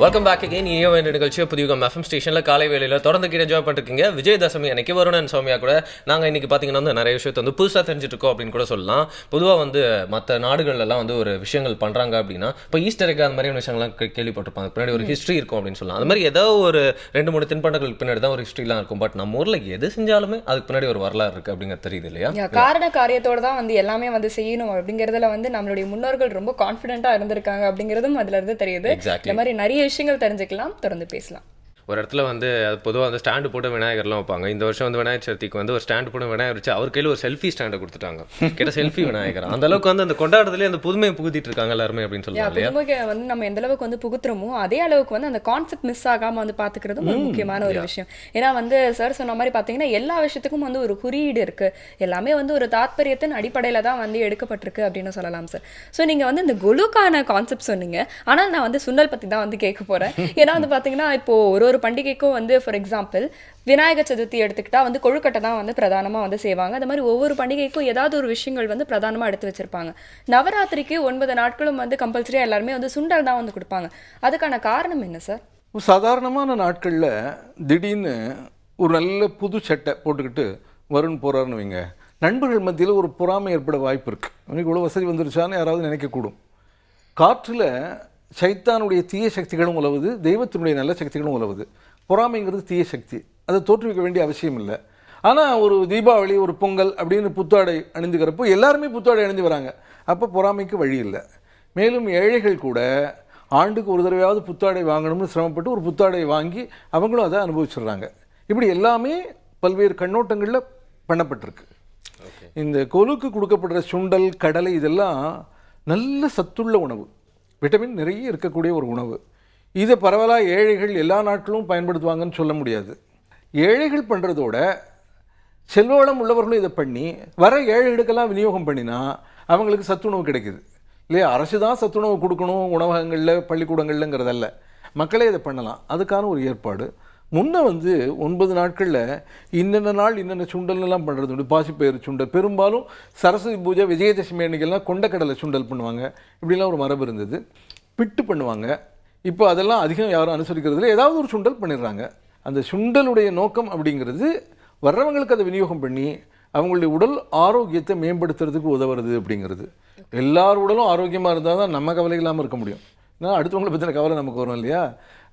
வெல்கம் பேக் அகைன். இனிய வேண்டிய நிகழ்ச்சியை புதியுகம் எஃப்எம் ஸ்டேஷனில் காலை வேளையில் தொடர்ந்து கீழே என்ஜாய் பண்ணிருக்கீங்க. விஜயதசமி அன்னைக்கு வருணன் சௌமியா கூட நாங்கள் இன்றைக்கி பார்த்தீங்கன்னா வந்து நிறைய விஷயத்தை வந்து புதுசாக தெரிஞ்சுட்டு இருக்கோம் அப்படின்னு கூட சொல்லலாம். பொதுவாக வந்து மற்ற நாடுகள்லாம் வந்து ஒரு விஷயங்கள் பண்ணுறாங்க அப்படின்னா இப்போ ஈஸ்டர் எக் அந்த மாதிரியான விஷயங்கள்லாம் கேள்விப்பட்டிருப்பாங்க. பின்னாடி ஒரு ஹிஸ்ட்ரி இருக்கும் அப்படின்னு சொல்லலாம். அது மாதிரி ஏதோ ஒரு 2-3 தின்பண்டங்களுக்கு பின்னாடி தான் ஒரு ஹிஸ்ட்ரிலாம் இருக்கும். பட் நம்ம ஊரில் எது செஞ்சாலுமே அதுக்கு பின்னாடி ஒரு வரலாறு இருக்குது அப்படிங்கிறது தெரியுது இல்லையா? காரண காரியத்தோடு தான் வந்து எல்லாமே வந்து செய்யணும் அப்படிங்கிறதுல வந்து நம்மளுடைய முன்னோர்கள் ரொம்ப கான்ஃபிடென்ட்டாக இருந்திருக்காங்க அப்படிங்கிறதும் அதுல இருந்து தெரியுது. இந்த மாதிரி நிறைய விஷயங்கள் தெரிஞ்சுக்கலாம், தொடர்ந்து பேசலாம். ஒரு இடத்துல வந்து பொதுவாக வந்து ஸ்டாண்டு போட்டு விநாயகர்லாம் வைப்பாங்க. இந்த வருஷம் வந்து விநாயகர் சதுர்த்திக்கு வந்து ஒரு ஸ்டாண்டு போட்டு விநாயகர் வச்சு அவர் கையில் ஒரு செல்ஃபி ஸ்டாண்டை கொடுத்துட்டாங்க. கேட்ட செல்ஃபி விநாயகர் அந்த அளவுக்கு வந்து அந்த கொண்டாடுறதுலேயே அந்த புதுமையை புகுத்திட்டு இருக்காங்க எல்லாருமே அப்படின்னு சொல்லலாம். புதுமையை வந்து நம்ம எந்த அளவுக்கு வந்து புகுத்துறோமோ அதே அளவுக்கு வந்து அந்த கான்செப்ட் மிஸ் ஆகாம வந்து பாத்துக்கிறதும் ஒரு முக்கியமான ஒரு விஷயம். ஏன்னா வந்து சார் சொன்ன மாதிரி பாத்தீங்கன்னா எல்லா விஷயத்துக்கும் வந்து ஒரு குறியீடு இருக்கு, எல்லாமே வந்து ஒரு தாத்பரியத்தின் அடிப்படையில தான் வந்து எடுக்கப்பட்டிருக்கு அப்படின்னு சொல்லலாம் சார். ஸோ நீங்க வந்து இந்த குலுக்கான கான்செப்ட் சொன்னீங்க, ஆனா நான் வந்து சுண்டல் பத்தி தான் வந்து கேட்க போறேன். ஏன்னா வந்து பாத்தீங்கன்னா இப்போ ஒரு பண்டிகைக்கும் வந்து ஃபார் எக்ஸாம்பிள் விநாயகர் சதுர்த்தி எடுத்துக்கிட்டா வந்து கொழுக்கட்டை தான் வந்து பிரதானமாக வந்து செய்வாங்க. அந்த மாதிரி ஒவ்வொரு பண்டிகைக்கும் ஏதாவது ஒரு விஷயங்கள் வந்து பிரதானமாக எடுத்து வச்சிருப்பாங்க. நவராத்திரிக்கு 9 நாட்களும் வந்து கம்பல்சரியாக எல்லாருமே வந்து சுண்டல் தான் வந்து கொடுப்பாங்க. அதுக்கான காரணம் என்ன சார்? சாதாரணமான நாட்களில் திடீர்னு ஒரு நல்ல புது சட்டை போட்டுக்கிட்டு வருண் போகிறாருன்னு வைங்க, நண்பர்கள் மத்தியில் ஒரு பொறாமை ஏற்பட வாய்ப்பு இருக்குது. அவனுக்கு இவ்வளோ வசதி வந்துருச்சான்னு யாராவது நினைக்கக்கூடும். காற்றில் சைத்தானுடைய தீய சக்திகளும் உலவுது, தெய்வத்தினுடைய நல்ல சக்திகளும் உலவுது. பொறாமைங்கிறது தீய சக்தி, அதை தோற்றுவிக்க வேண்டிய அவசியம் இல்லை. ஆனால் ஒரு தீபாவளி, ஒரு பொங்கல் அப்படின்னு புத்தாடை அணிந்துக்கிறப்போ எல்லாருமே புத்தாடை அணிந்து வராங்க, அப்போ பொறாமைக்கு வழி இல்லை. மேலும் ஏழைகள் கூட ஆண்டுக்கு ஒரு தடவையாவது புத்தாடை வாங்கணும்னு சிரமப்பட்டு ஒரு புத்தாடை வாங்கி அவங்களும் அதை அனுபவிச்சிடுறாங்க. இப்படி எல்லாமே பல்வேறு கண்ணோட்டங்களில் பண்ணப்பட்டிருக்கு. இந்த கொலுக்கு கொடுக்கப்படுற சுண்டல், கடலை இதெல்லாம் நல்ல சத்துள்ள உணவு, விட்டமின் நிறைய இருக்கக்கூடிய ஒரு உணவு. இதை பரவலாக ஏழைகள் எல்லா நாட்களும் பயன்படுத்துவாங்கன்னு சொல்ல முடியாது. ஏழைகள் பண்ணுறதோட செல்வவளம் உள்ளவர்களும் இதை பண்ணி வர ஏழைகளுக்கெல்லாம் விநியோகம் பண்ணினா அவங்களுக்கு சத்துணவு கிடைக்குது இல்லையா? அரசு தான் சத்துணவு கொடுக்கணும் உணவகங்களில் பள்ளிக்கூடங்கள்ங்கிறதல்ல, மக்களே இதை பண்ணலாம். அதுக்கான ஒரு ஏற்பாடு. முன்ன வந்து 9 நாட்களில் இன்னென்ன நாள் இன்னென்ன சுண்டல்லாம் பண்ணுறது உண்டு. பாசிப்பயிறு சுண்டல், பெரும்பாலும் சரஸ்வதி பூஜை, விஜயதசமி அன்னைக்கெல்லாம் கொண்டக்கடலை சுண்டல் பண்ணுவாங்க. இப்படிலாம் ஒரு மரபு இருந்தது. பிட்டு பண்ணுவாங்க. இப்போ அதெல்லாம் அதிகம் யாரும் அனுசரிக்கிறதுல ஏதாவது ஒரு சுண்டல் பண்ணிடுறாங்க. அந்த சுண்டலுடைய நோக்கம் அப்படிங்கிறது வர்றவங்களுக்கு அதை விநியோகம் பண்ணி அவங்களுடைய உடல் ஆரோக்கியத்தை மேம்படுத்துறதுக்கு உதவுறது அப்படிங்கிறது. எல்லார் உடலும் ஆரோக்கியமாக இருந்தால் தான் நம்ம கவலை இல்லாமல் இருக்க முடியும். ஏன்னா அடுத்தவங்களை பற்றின கவலை நமக்கு வரும் இல்லையா?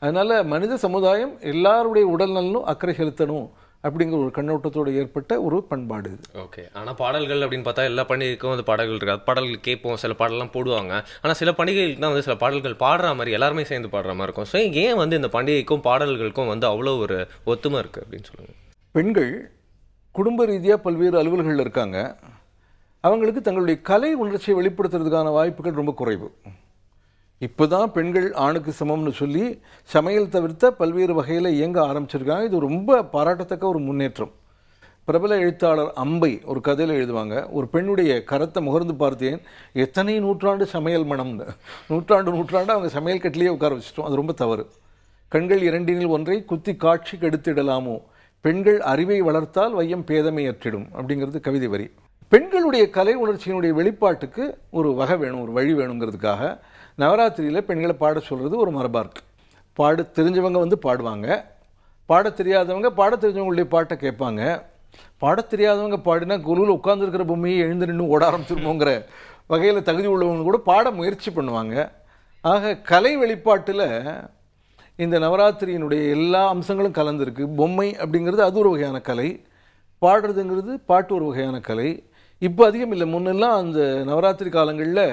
அதனால் மனித சமுதாயம் எல்லாருடைய உடல் நலனும் அக்கறை செலுத்தணும் அப்படிங்கிற ஒரு கண்ணோட்டத்தோடு ஏற்பட்ட ஒரு பண்பாடு இது. ஓகே. ஆனால் பாடல்கள் அப்படின்னு பார்த்தா எல்லா பண்டிகைக்கும் வந்து பாடல்கள் இருக்காது. பாடல்கள் கேட்போம், சில பாடலாம் போடுவாங்க. ஆனால் சில பண்டிகைகளுக்கு தான் வந்து சில பாடல்கள் பாடுற மாதிரி எல்லாருமே சேர்ந்து பாடுற மாதிரி இருக்கும். ஸோ ஏன் வந்து இந்த பண்டிகைக்கும் பாடல்களுக்கும் வந்து அவ்வளோ ஒரு ஒத்துமை இருக்குது அப்படின்னு சொல்லுங்கள். பெண்கள் குடும்ப ரீதியாக பல்வேறு அலுவல்களில் இருக்காங்க. அவங்களுக்கு தங்களுடைய கலை உணர்ச்சியை வெளிப்படுத்துறதுக்கான வாய்ப்புகள் ரொம்ப குறைவு. இப்போ தான் பெண்கள் ஆணுக்கு சமம்னு சொல்லி சமையல் தவிர்த்த பல்வேறு வகையில் இயங்க ஆரம்பிச்சிருக்காங்க. இது ரொம்ப பாராட்டத்தக்க ஒரு முன்னேற்றம். பிரபல எழுத்தாளர் அம்பை ஒரு கதையில் எழுதுவாங்க, ஒரு பெண்ணுடைய கரத்தை முகர்ந்து பார்த்தேன், எத்தனை நூற்றாண்டு சமையல் மனம்னு. நூற்றாண்டு அவங்க சமையல் கட்டிலேயே உட்கார வச்சிட்டோம். அது ரொம்ப தவறு. கண்கள் இரண்டினில் ஒன்றை குத்தி காட்சி கெடுத்திடலாமோ, பெண்கள் அறிவை வளர்த்தால் வையம் பேதமையற்றிடும் அப்படிங்கிறது கவிதை வரி. பெண்களுடைய கலை உணர்ச்சியினுடைய வெளிப்பாட்டுக்கு ஒரு வகை வேணும், ஒரு வழி வேணுங்கிறதுக்காக நவராத்திரியில் பெண்களை பாட சொல்கிறது ஒரு மரபாக இருக்குது. பாட தெரிஞ்சவங்க வந்து பாடுவாங்க, பாட தெரியாதவங்க பாட தெரிஞ்சவங்களுடைய பாட்டை கேட்பாங்க. பாட தெரியாதவங்க பாடினா குழுவில் உட்காந்துருக்கிற பொம்மையை எழுந்து நின்று ஓட ஆரம்பிச்சிருமோங்கிற வகையில் தகுதி உள்ளவங்க கூட பாட முயற்சி பண்ணுவாங்க. ஆக கலை வெளிப்பாட்டில் இந்த நவராத்திரியினுடைய எல்லா அம்சங்களும் கலந்துருக்கு. பொம்மை அப்படிங்கிறது அது ஒரு வகையான கலை, பாடுறதுங்கிறது பாட்டு ஒரு வகையான கலை. இப்போ அதிகம் இல்லை, முன்னெல்லாம் அந்த நவராத்திரி காலங்களில்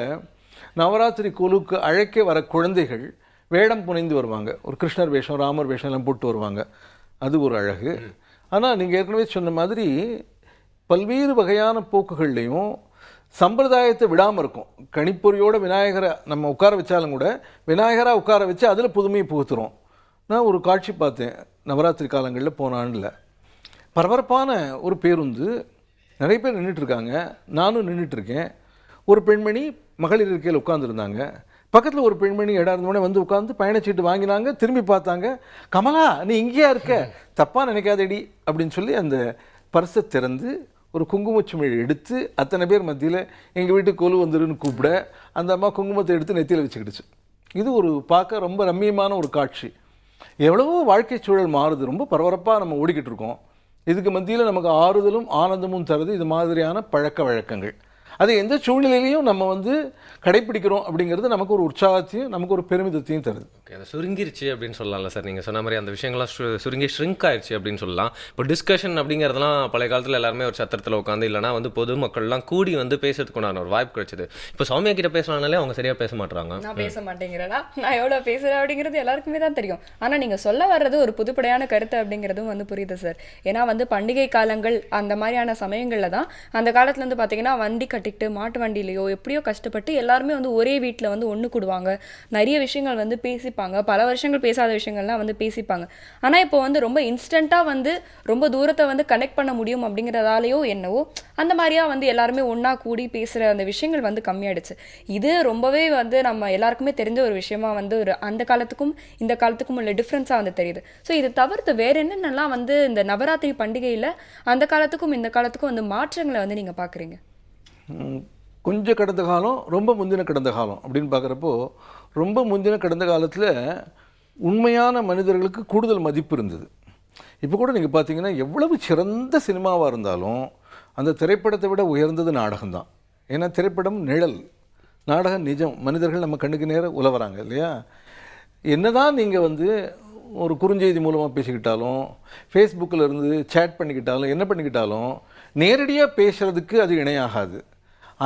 நவராத்திரி கொலுக்கு அழைக்க வர குழந்தைகள் வேடம் புனைந்து வருவாங்க. ஒரு கிருஷ்ணர் வேஷம், ராமர் வேஷம் எல்லாம் போட்டு வருவாங்க. அது ஒரு அழகு. ஆனால் நீங்கள் ஏற்கனவே சொன்ன மாதிரி பல்வேறு வகையான போக்குகள்லையும் சம்பிரதாயத்தை விடாமல் இருக்கும். கணிப்பொறியோட விநாயகரை நம்ம உட்கார வச்சாலும் கூட விநாயகராக உட்கார வச்சு அதில் புதுமையை புகுத்துறோம். நான் ஒரு காட்சி பார்த்தேன் நவராத்திரி காலங்களில் போன ஆண்டில். பரபரப்பான ஒரு பேருந்து, நிறைய பேர் நின்றுட்டுருக்காங்க, நானும் நின்றுட்டுருக்கேன். ஒரு பெண்மணி மகளிர் இருக்கையில் உட்காந்துருந்தாங்க. பக்கத்தில் ஒரு பெண்மணி இடம் இருந்தோடனே வந்து உட்காந்து பயணச்சீட்டு வாங்கினாங்க. திரும்பி பார்த்தாங்க, கமலா நீ இங்கேயா இருக்க, தப்பாக நினைக்காதடி அப்படின்னு சொல்லி அந்த பர்ஸை திறந்து ஒரு குங்குமச்சுமிழ் எடுத்து அத்தனை பேர் மத்தியில் எங்கள் வீட்டுக்கு கொலு வந்துருன்னு கூப்பிட அந்த அம்மா குங்குமத்தை எடுத்து நெத்தியில் வச்சுக்கிடுச்சு. இது ஒரு பார்க்க ரொம்ப ரம்மியமான ஒரு காட்சி. எவ்வளவோ வாழ்க்கை சூழல் மாறுது, ரொம்ப பரபரப்பாக நம்ம ஓடிக்கிட்டு இருக்கோம். இதுக்கு மத்தியில் நமக்கு ஆறுதலும் ஆனந்தமும் தருது இது மாதிரியான பழக்க வழக்கங்கள். அது எந்த சூழ்நிலையிலையும் நம்ம வந்து கடைப்பிடிக்கிறோம் அப்படிங்கிறது நமக்கு ஒரு உற்சாகத்தையும் நமக்கு ஒரு பெருமிதத்தையும் தருது. ஓகே, அது சுருங்கிருச்சு அப்படின்னு சொல்லலாம்ல சார்? நீங்கள் சொன்ன மாதிரி அந்த விஷயங்கள்லாம் சுருங்கி ஷ்ரிங்க் ஆயிடுச்சு அப்படின்னு சொல்லலாம். இப்போ டிஸ்கஷன் அப்படிங்கிறதுலாம் பழைய காலத்தில் எல்லாருமே ஒரு சத்திரத்தில் உட்காந்து இல்லைனா வந்து பொதுமக்கள்லாம் கூடி வந்து பேசுறதுக்கு ஒரு வாய்ப்பு கிடைச்சது. இப்போ சௌமியா கிட்ட பேசலாம்னாலே அவங்க சரியாக பேச மாட்டாங்க. நான் பேச மாட்டேங்கிறேன்னா நான் எவ்வளோ பேசுகிறேன் அப்படிங்கிறது எல்லாருக்குமே தான் தெரியும். ஆனால் நீங்கள் சொல்ல வர்றது ஒரு புதுப்படையான கருத்து அப்படிங்கிறதும் வந்து புரியுது சார். ஏன்னா வந்து பண்டிகை காலங்கள் அந்த மாதிரியான சமயங்களில் தான் அந்த காலத்துல வந்து பார்த்தீங்கன்னா வண்டி கட்டிக்கிட்டு மாட்டு வண்டியிலையோ எப்படியோ கஷ்டப்பட்டு எல்லாருமே வந்து ஒரே வீட்டில் வந்து ஒன்று கூடுவாங்க. நிறைய விஷயங்கள் வந்து பேசிப்பாங்க, பல வருஷங்கள் பேசாத விஷயங்கள்லாம் வந்து பேசிப்பாங்க. ஆனால் இப்போ வந்து ரொம்ப இன்ஸ்டண்ட்டாக வந்து ரொம்ப தூரத்தை வந்து கனெக்ட் பண்ண முடியும் அப்படிங்கிறதாலேயோ என்னவோ அந்த மாதிரியா வந்து எல்லாருமே ஒன்றா கூடி பேசுகிற அந்த விஷயங்கள் வந்து கம்மியாயிடுச்சு. இது ரொம்பவே வந்து நம்ம எல்லாருக்குமே தெரிஞ்ச ஒரு விஷயமா வந்து ஒரு அந்த காலத்துக்கும் இந்த காலத்துக்கும் உள்ள டிஃப்ரென்ஸாக வந்து தெரியுது. ஸோ இதை தவிர்த்து வேற என்னென்னலாம் வந்து இந்த நவராத்திரி பண்டிகையில் அந்த காலத்துக்கும் இந்த காலத்துக்கும் வந்து மாற்றங்களை வந்து நீங்கள் பார்க்குறீங்க? கொஞ்சம் கடந்த காலம், ரொம்ப முந்தின கடந்த காலம் அப்படின்னு பார்க்குறப்போ, ரொம்ப முந்தின கடந்த காலத்தில் உண்மையான மனிதர்களுக்கு கூடுதல் மதிப்பு இருந்தது. இப்போ கூட நீங்கள் பார்த்தீங்கன்னா எவ்வளவு சிறந்த சினிமாவாக இருந்தாலும் அந்த திரைப்படத்தை விட உயர்ந்தது நாடகம்தான். ஏன்னா திரைப்படம் நிழல், நாடகம் நிஜம். மனிதர்கள் நம்ம கண்ணுக்கு நேரம் உலவறாங்க இல்லையா? என்னதான் நீங்கள் வந்து ஒரு குறுஞ்செய்தி மூலமாக பேசிக்கிட்டாலும், ஃபேஸ்புக்கில் இருந்து சேட் பண்ணிக்கிட்டாலும், என்ன பண்ணிக்கிட்டாலும் நேரடியாக பேசுகிறதுக்கு அது இணையாகாது.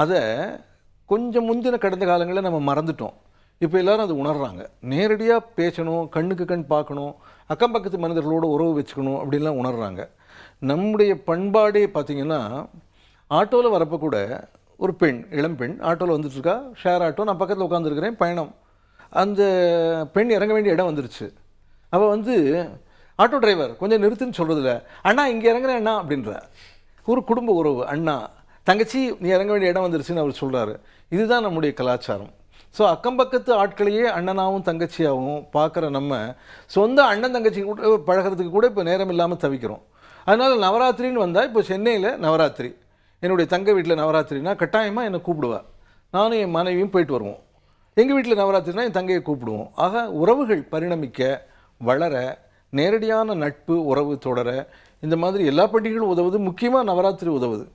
அதை கொஞ்சம் முந்தின கடந்த காலங்களில் நம்ம மறந்துட்டோம். இப்போ எல்லோரும் அது உணர்றாங்க. நேரடியாக பேசணும், கண்ணுக்கு கண் பார்க்கணும், அக்கம் பக்கத்து மனிதர்களோட உறவு வச்சுக்கணும் அப்படின்லாம் உணர்றாங்க. நம்முடைய பண்பாடே பார்த்திங்கன்னா, ஆட்டோவில் வரப்போ கூட ஒரு பெண், இளம்பெண் ஆட்டோவில் வந்துட்டுருக்கா, ஷேர் ஆட்டோ, நான் பக்கத்தில் உட்காந்துருக்கிறேன், பயணம். அந்த பெண் இறங்க வேண்டிய இடம் வந்துருச்சு. அவள் வந்து ஆட்டோ டிரைவர் கொஞ்சம் நிறுத்துன்னு சொல்கிறதில்ல, அண்ணா இங்கே இறங்குறேன் அண்ணா அப்படின்ற. ஒரு குடும்ப உறவு, அண்ணா தங்கச்சி நீ இறங்க வேண்டிய இடம் வந்துருச்சுன்னு அவர் சொல்கிறாரு. இதுதான் நம்முடைய கலாச்சாரம். ஸோ அக்கம் பக்கத்து ஆட்களையே அண்ணனாகவும் தங்கச்சியாகவும் பார்க்குற நம்ம சொந்த அண்ணன் தங்கச்சி கூட பழகிறதுக்கு கூட இப்போ நேரம் இல்லாமல் தவிக்கிறோம். அதனால் நவராத்திரின்னு வந்தால், இப்போ சென்னையில் நவராத்திரி, என்னுடைய தங்க வீட்டில் நவராத்திரினா கட்டாயமாக என்னை கூப்பிடுவா. நானும் என் மனைவியும் போயிட்டு வருவோம். எங்கள் வீட்டில் நவராத்திரினா என் தங்கையை கூப்பிடுவோம். ஆக உறவுகள் பரிணமிக்க, வளர, நேரடியான நட்பு உறவு தொடர இந்த மாதிரி எல்லா பண்டிகைகளும் உதவுது. முக்கியமாக நவராத்திரி உதவுது.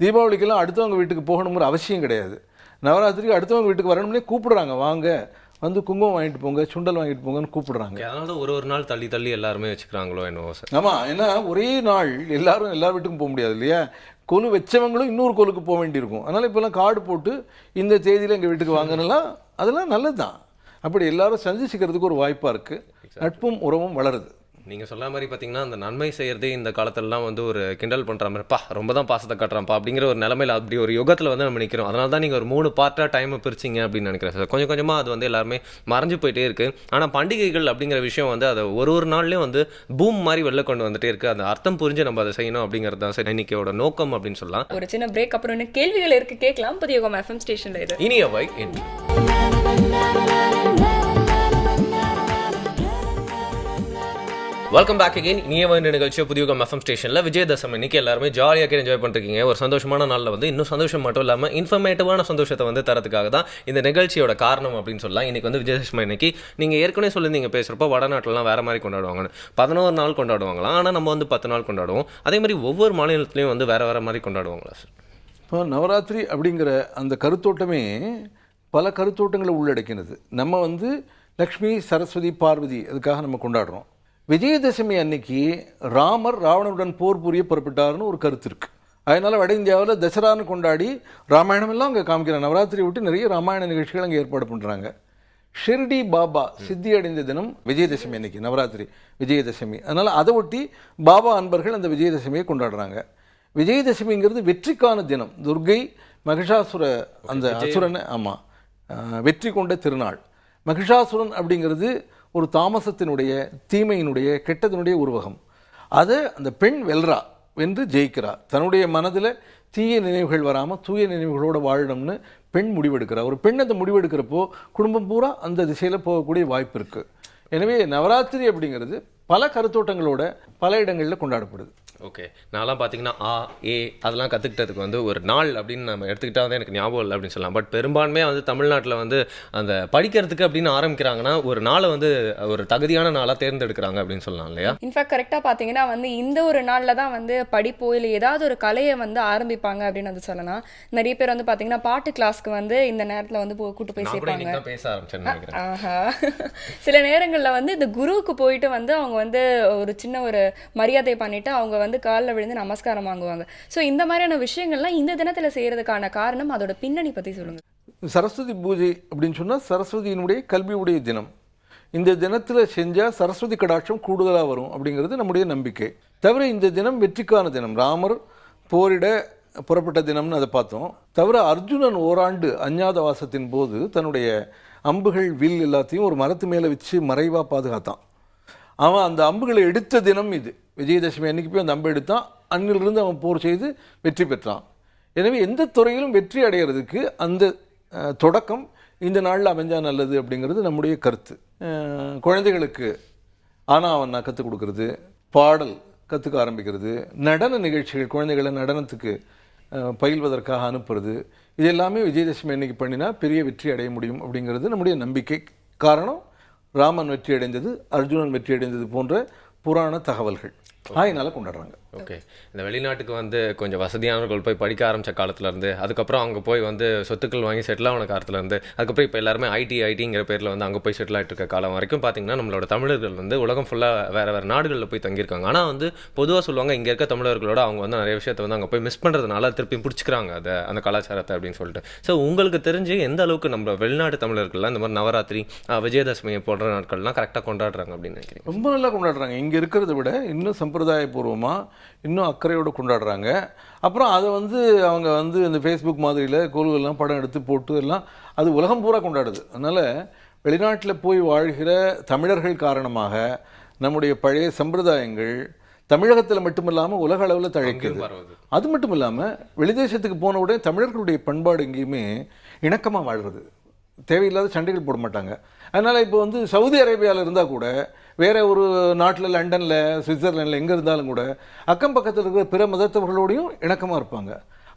தீபாவளிக்கெல்லாம் அடுத்தவங்க வீட்டுக்கு போகணுங்கிற அவசியம் கிடையாது. நவராத்திரிக்கு அடுத்தவங்க வீட்டுக்கு வரணும்னே கூப்பிடுறாங்க, வாங்க வந்து குங்குமம் வாங்கிட்டு போங்க, சுண்டல் வாங்கிட்டு போங்கன்னு கூப்பிடுறாங்க. அதனால தான் ஒரு நாள் தள்ளி தள்ளி எல்லாருமே வச்சுக்கிறாங்களோ என்னவோ சார். ஆமாம், ஏன்னா ஒரே நாள் எல்லாரும் எல்லார் வீட்டுக்கும் போக முடியாது இல்லையா? கொலு வச்சவங்களும் இன்னொரு கொலுக்கு போக வேண்டியிருக்கும். அதனால் இப்போல்லாம் கார்டு போட்டு இந்த தேதியில் எங்கள் வீட்டுக்கு வாங்கினலாம், அதெல்லாம் நல்லது தான். அப்படி எல்லாரும் சந்திச்சுக்கிறதுக்கு ஒரு வாய்ப்பாக இருக்குது. நட்பும் உறவும் வளருது. நீங்கள் சொல்ல மாதிரி பார்த்தீங்கன்னா அந்த நன்மை செய்கிறதே இந்த காலத்திலலாம் வந்து ஒரு கிண்டல் பண்ணுற மாதிரி, ரொம்ப தான் பாசத்தை காட்டுறான்ப்பா அப்படிங்கிற ஒரு நிலைமையில் அப்படி ஒரு யுகத்தில் வந்து நம்ம நிற்கிறோம். அதனால தான் நீங்கள் ஒரு 3 பார்ட்டாக டைமை பிரிச்சிங்க அப்படின்னு நினைக்கிறேன் சார். கொஞ்சம் கொஞ்சமாக அது வந்து எல்லாருமே மறைஞ்சு போயிட்டே இருக்குது. ஆனால் பண்டிகைகள் அப்படிங்கிற விஷயம் வந்து அதை ஒரு நாள்லேயும் வந்து பூம் மாதிரி வெளில கொண்டு வந்துட்டே இருக்குது. அந்த அர்த்தம் புரிஞ்சு நம்ம அதை செய்யணும் அப்படிங்கிறது தான் சார் இன்னைக்கோட நோக்கம் அப்படின்னு சொல்லலாம். ஒரு சின்ன பிரேக் அப்புறம் இன்னும் கேள்விகள் இருக்குது, கேட்கலாம். புதிய யுகம் எஃப்எம் ஸ்டேஷனில் இது இனியவை என் வெல்கம் பேக் அகெயின். இனியவை நிகழ்ச்சியை புதிய யுகம் எஃப்எம் ஸ்டேஷனில் விஜயதசமி இன்னைக்கு எல்லாருமே ஜாலியாக என்ஜாய் பண்ணிருக்கீங்க. ஒரு சந்தோஷமான நாளில் வந்து இன்னும் சந்தோஷம் மட்டும் இல்லாமல் இன்ஃபர்மேட்டிவான சந்தோஷத்தை வந்து தரதுக்காக தான் இந்த நிகழ்ச்சியோட காரணம் அப்படின்னு சொல்லலாம். இன்றைக்கி வந்து விஜயதசமி இன்னைக்கு நீங்கள் ஏற்கனவே சொல்லியிருந்தீங்க பேசுகிறப்போ வடநாட்டிலலாம் வேறு மாதிரி கொண்டாடுவாங்கன்னு. 11 நாள் கொண்டாடுவாங்களாம், ஆனால் நம்ம வந்து 10 நாள் கொண்டாடுவோம். அதே மாதிரி ஒவ்வொரு மாநிலத்துலேயும் வந்து வேறு மாதிரி கொண்டாடுவாங்களா சார்? இப்போ நவராத்திரி அப்படிங்கிற அந்த கருத்தோட்டமே பல கருத்தோட்டங்களை உள்ளடக்கினது. நம்ம வந்து லக்ஷ்மி, சரஸ்வதி, பார்வதி அதுக்காக நம்ம கொண்டாடுறோம். விஜயதசமி அன்னைக்கு ராமர் ராவணனுடன் போர் புரிய புறப்பட்டார்னு ஒரு கருத்து இருக்குது. அதனால் வட இந்தியாவில் தசரான்னு கொண்டாடி ராமாயணமெல்லாம் அங்கே காமிக்கிறாங்க. நவராத்திரி விட்டு நிறைய ராமாயண நிகழ்ச்சிகள் அங்கே ஏற்பாடு பண்ணுறாங்க. ஷிர்டி பாபா சித்தி அடைந்த தினம் விஜயதசமி அன்னைக்கு, நவராத்திரி விஜயதசமி. அதனால் அதை ஒட்டி பாபா அன்பர்கள் அந்த விஜயதசமியை கொண்டாடுறாங்க. விஜயதசமிங்கிறது வெற்றிக்கான தினம். துர்கை மகிஷாசுர அந்த அசுரனை வெற்றி கொண்ட திருநாள். மகிஷாசுரன் அப்படிங்கிறது ஒரு தாமசத்தினுடைய, தீமையினுடைய, கெட்டதனுடைய உருவகம். அதை அந்த பெண் வென்று ஜெயிக்கிறா. தன்னுடைய மனதில் தீய நினைவுகள் வராமல் தூய நினைவுகளோடு வாழணும்னு பெண் முடிவெடுக்கிறார். ஒரு பெண் அந்த முடிவெடுக்கிறப்போ குடும்பம் பூரா அந்த திசையில் போகக்கூடிய வாய்ப்பு இருக்குது. எனவே நவராத்திரி அப்படிங்கிறது பல கருத்தோட்டங்களோட பல இடங்களில் கொண்டாடப்படுது. ஓகே, நான்லாம் பார்த்தீங்கன்னா ஏ அதெல்லாம் கற்றுக்கிட்டதுக்கு வந்து ஒரு நாள் அப்படின்னு நம்ம எடுத்துக்கிட்டா வந்து எனக்கு ஞாபகம் இல்லை அப்படின்னு சொல்லலாம். பட் பெரும்பான்மையாக வந்து தமிழ்நாட்டில் வந்து அந்த படிக்கிறதுக்கு அப்படின்னு ஆரம்பிக்கிறாங்கன்னா ஒரு நாளை வந்து ஒரு தகுதியான நாளாக தேர்ந்தெடுக்கிறாங்க அப்படின்னு சொல்லலாம் இல்லையா? இன்ஃபேக்ட் கரெக்டாக பார்த்தீங்கன்னா வந்து இந்த ஒரு நாளில் தான் வந்து படிப்போ இல்லை ஏதாவது ஒரு கலையை வந்து ஆரம்பிப்பாங்க அப்படின்னு வந்து சொல்லலாம். நிறைய பேர் வந்து பார்த்தீங்கன்னா பாட்டு கிளாஸ்க்கு வந்து இந்த நேரத்தில் வந்து கூட்டு போய் நான் கூட சேர்ப்பாங்க. இன்னைக்கு தான் பேச ஆரம்பிச்சேன்னு நினைக்கிறேன். ஆஹா. சில நேரங்களில் வந்து இந்த குருவுக்கு போயிட்டு வந்து அவங்க வந்து ஒரு சின்ன ஒரு மரியாதை பண்ணிட்டு அவங்க வந்து காலில் விழுந்து நமஸ்காரம் வாங்குவாங்க. ஸோ இந்த மாதிரியான விஷயங்கள்லாம் இந்த தினத்தில் செய்யறதுக்கான காரணம், அதோட பின்னணி பற்றி சொல்லுங்க. சரஸ்வதி பூஜை அப்படின்னு சொன்னால் சரஸ்வதியினுடைய கல்வியுடைய தினம். இந்த தினத்தில் செஞ்சால் சரஸ்வதி கடாட்சம் கூடுதலாக வரும் அப்படிங்கிறது நம்முடைய நம்பிக்கை. தவிர இந்த தினம் வெற்றிக்கான தினம், ராமர் போரிட புறப்பட்ட தினம்னு அதை பார்த்தோம். தவிர அர்ஜுனன் ஓராண்டு அஞ்ஞாத வாசத்தின் போது தன்னுடைய அம்புகள் வில் எல்லாத்தையும் ஒரு மரத்து மேலே வச்சு மறைவாக பாதுகாத்தான். அவன் அந்த அம்புகளை எடுத்த தினம் இது. விஜயதசமி அன்னைக்கு போய் அந்த அம்பு எடுத்தான். அன்னிலிருந்து அவன் போர் செய்து வெற்றி பெற்றான். எனவே எந்த துறையிலும் வெற்றி அடைகிறதுக்கு அந்த தொடக்கம் இந்த நாளில் அமைஞ்சா நல்லது அப்படிங்கிறது நம்முடைய கருத்து. குழந்தைகளுக்கு ஆனா கற்றுக் கொடுக்கறது, பாடல் கற்றுக்க ஆரம்பிக்கிறது, நடன நிகழ்ச்சிகள் குழந்தைகளை நடனத்துக்கு பயில்வதற்காக அனுப்புறது, இது எல்லாமே விஜயதசமி அன்னைக்கு பண்ணினா பெரிய வெற்றி அடைய முடியும் அப்படிங்கிறது நம்முடைய நம்பிக்கை. காரணம், ராமன் வெற்றி அடைந்தது, அர்ஜுனன் வெற்றி அடைந்தது போன்ற புராண தகவல்கள் ஆயினால கொண்டாடுறாங்க. ஓகே, இந்த வெளிநாட்டுக்கு வந்து கொஞ்சம் வசதியானவர்கள் போய் படிக்க ஆரம்பித்த காலத்துலேருந்து, அதுக்கப்புறம் அங்கே போய் வந்து சொத்துக்கள் வாங்கி செட்டில் ஆன காலத்துலேருந்து, அதுக்கப்புறம் இப்போ எல்லாருமே ஐடிங்கிற பேரில் வந்து அங்கே போய் செட்டில் ஆகிட்டு இருக்க காலம் வரைக்கும் பார்த்தீங்கன்னா நம்மளோட தமிழர்கள் வந்து உலகம் ஃபுல்லாக வேறு நாடுகளில் போய் தங்கியிருக்காங்க. ஆனால் வந்து பொதுவாக சொல்லுவாங்க, இங்கே இருக்க தமிழர்களோட அவங்க வந்து நிறைய விஷயத்தை வந்து அங்கே போய் மிஸ் பண்ணுறதுனால திருப்பி பிடிச்சிக்கிறாங்க அந்த கலாச்சாரத்தை அப்படின்னு சொல்லிட்டு. ஸோ உங்களுக்கு தெரிஞ்சு எந்த அளவுக்கு நம்ம வெளிநாட்டு தமிழர்கள்லாம் இந்த மாதிரி நவராத்திரி, விஜயதசமி போன்ற நாட்கள்லாம் கரெக்டாக கொண்டாடுறாங்க அப்படின்னு நினைக்கிறீங்க? ரொம்ப நல்லா கொண்டாடுறாங்க. இங்கே இருக்கிறத விட இன்னும் சம்பிரதாயபூர்வமாக இன்னும் அக்கறையோடு கொண்டாடுறாங்க. அப்புறம் அதை வந்து அவங்க வந்து இந்த ஃபேஸ்புக் மாதிரியில் கோல்கள்லாம் படம் எடுத்து போட்டு எல்லாம் அது உலகம் பூரா கொண்டாடுது. அதனால் வெளிநாட்டில் போய் வாழ்கிற தமிழர்கள் காரணமாக நம்முடைய பழைய சம்பிரதாயங்கள் தமிழகத்தில் மட்டுமில்லாமல் உலக அளவில் தழைக்குது. அது மட்டும் இல்லாமல் வெளிதேசத்துக்கு போன உடனே தமிழர்களுடைய பண்பாடு எங்கேயுமே இணக்கமாக வாழ்கிறது, தேவையில்லாத சண்டைகள் போட மாட்டாங்க. அதனால் இப்போ வந்து சவுதி அரேபியாவில் இருந்தால் கூட, வேறு ஒரு நாட்டில் லண்டனில் சுவிட்சர்லாண்டில் எங்கே இருந்தாலும் கூட அக்கம் பக்கத்தில் இருக்கிற பிற மதத்தவர்களோடையும் இணக்கமாக இருப்பாங்க.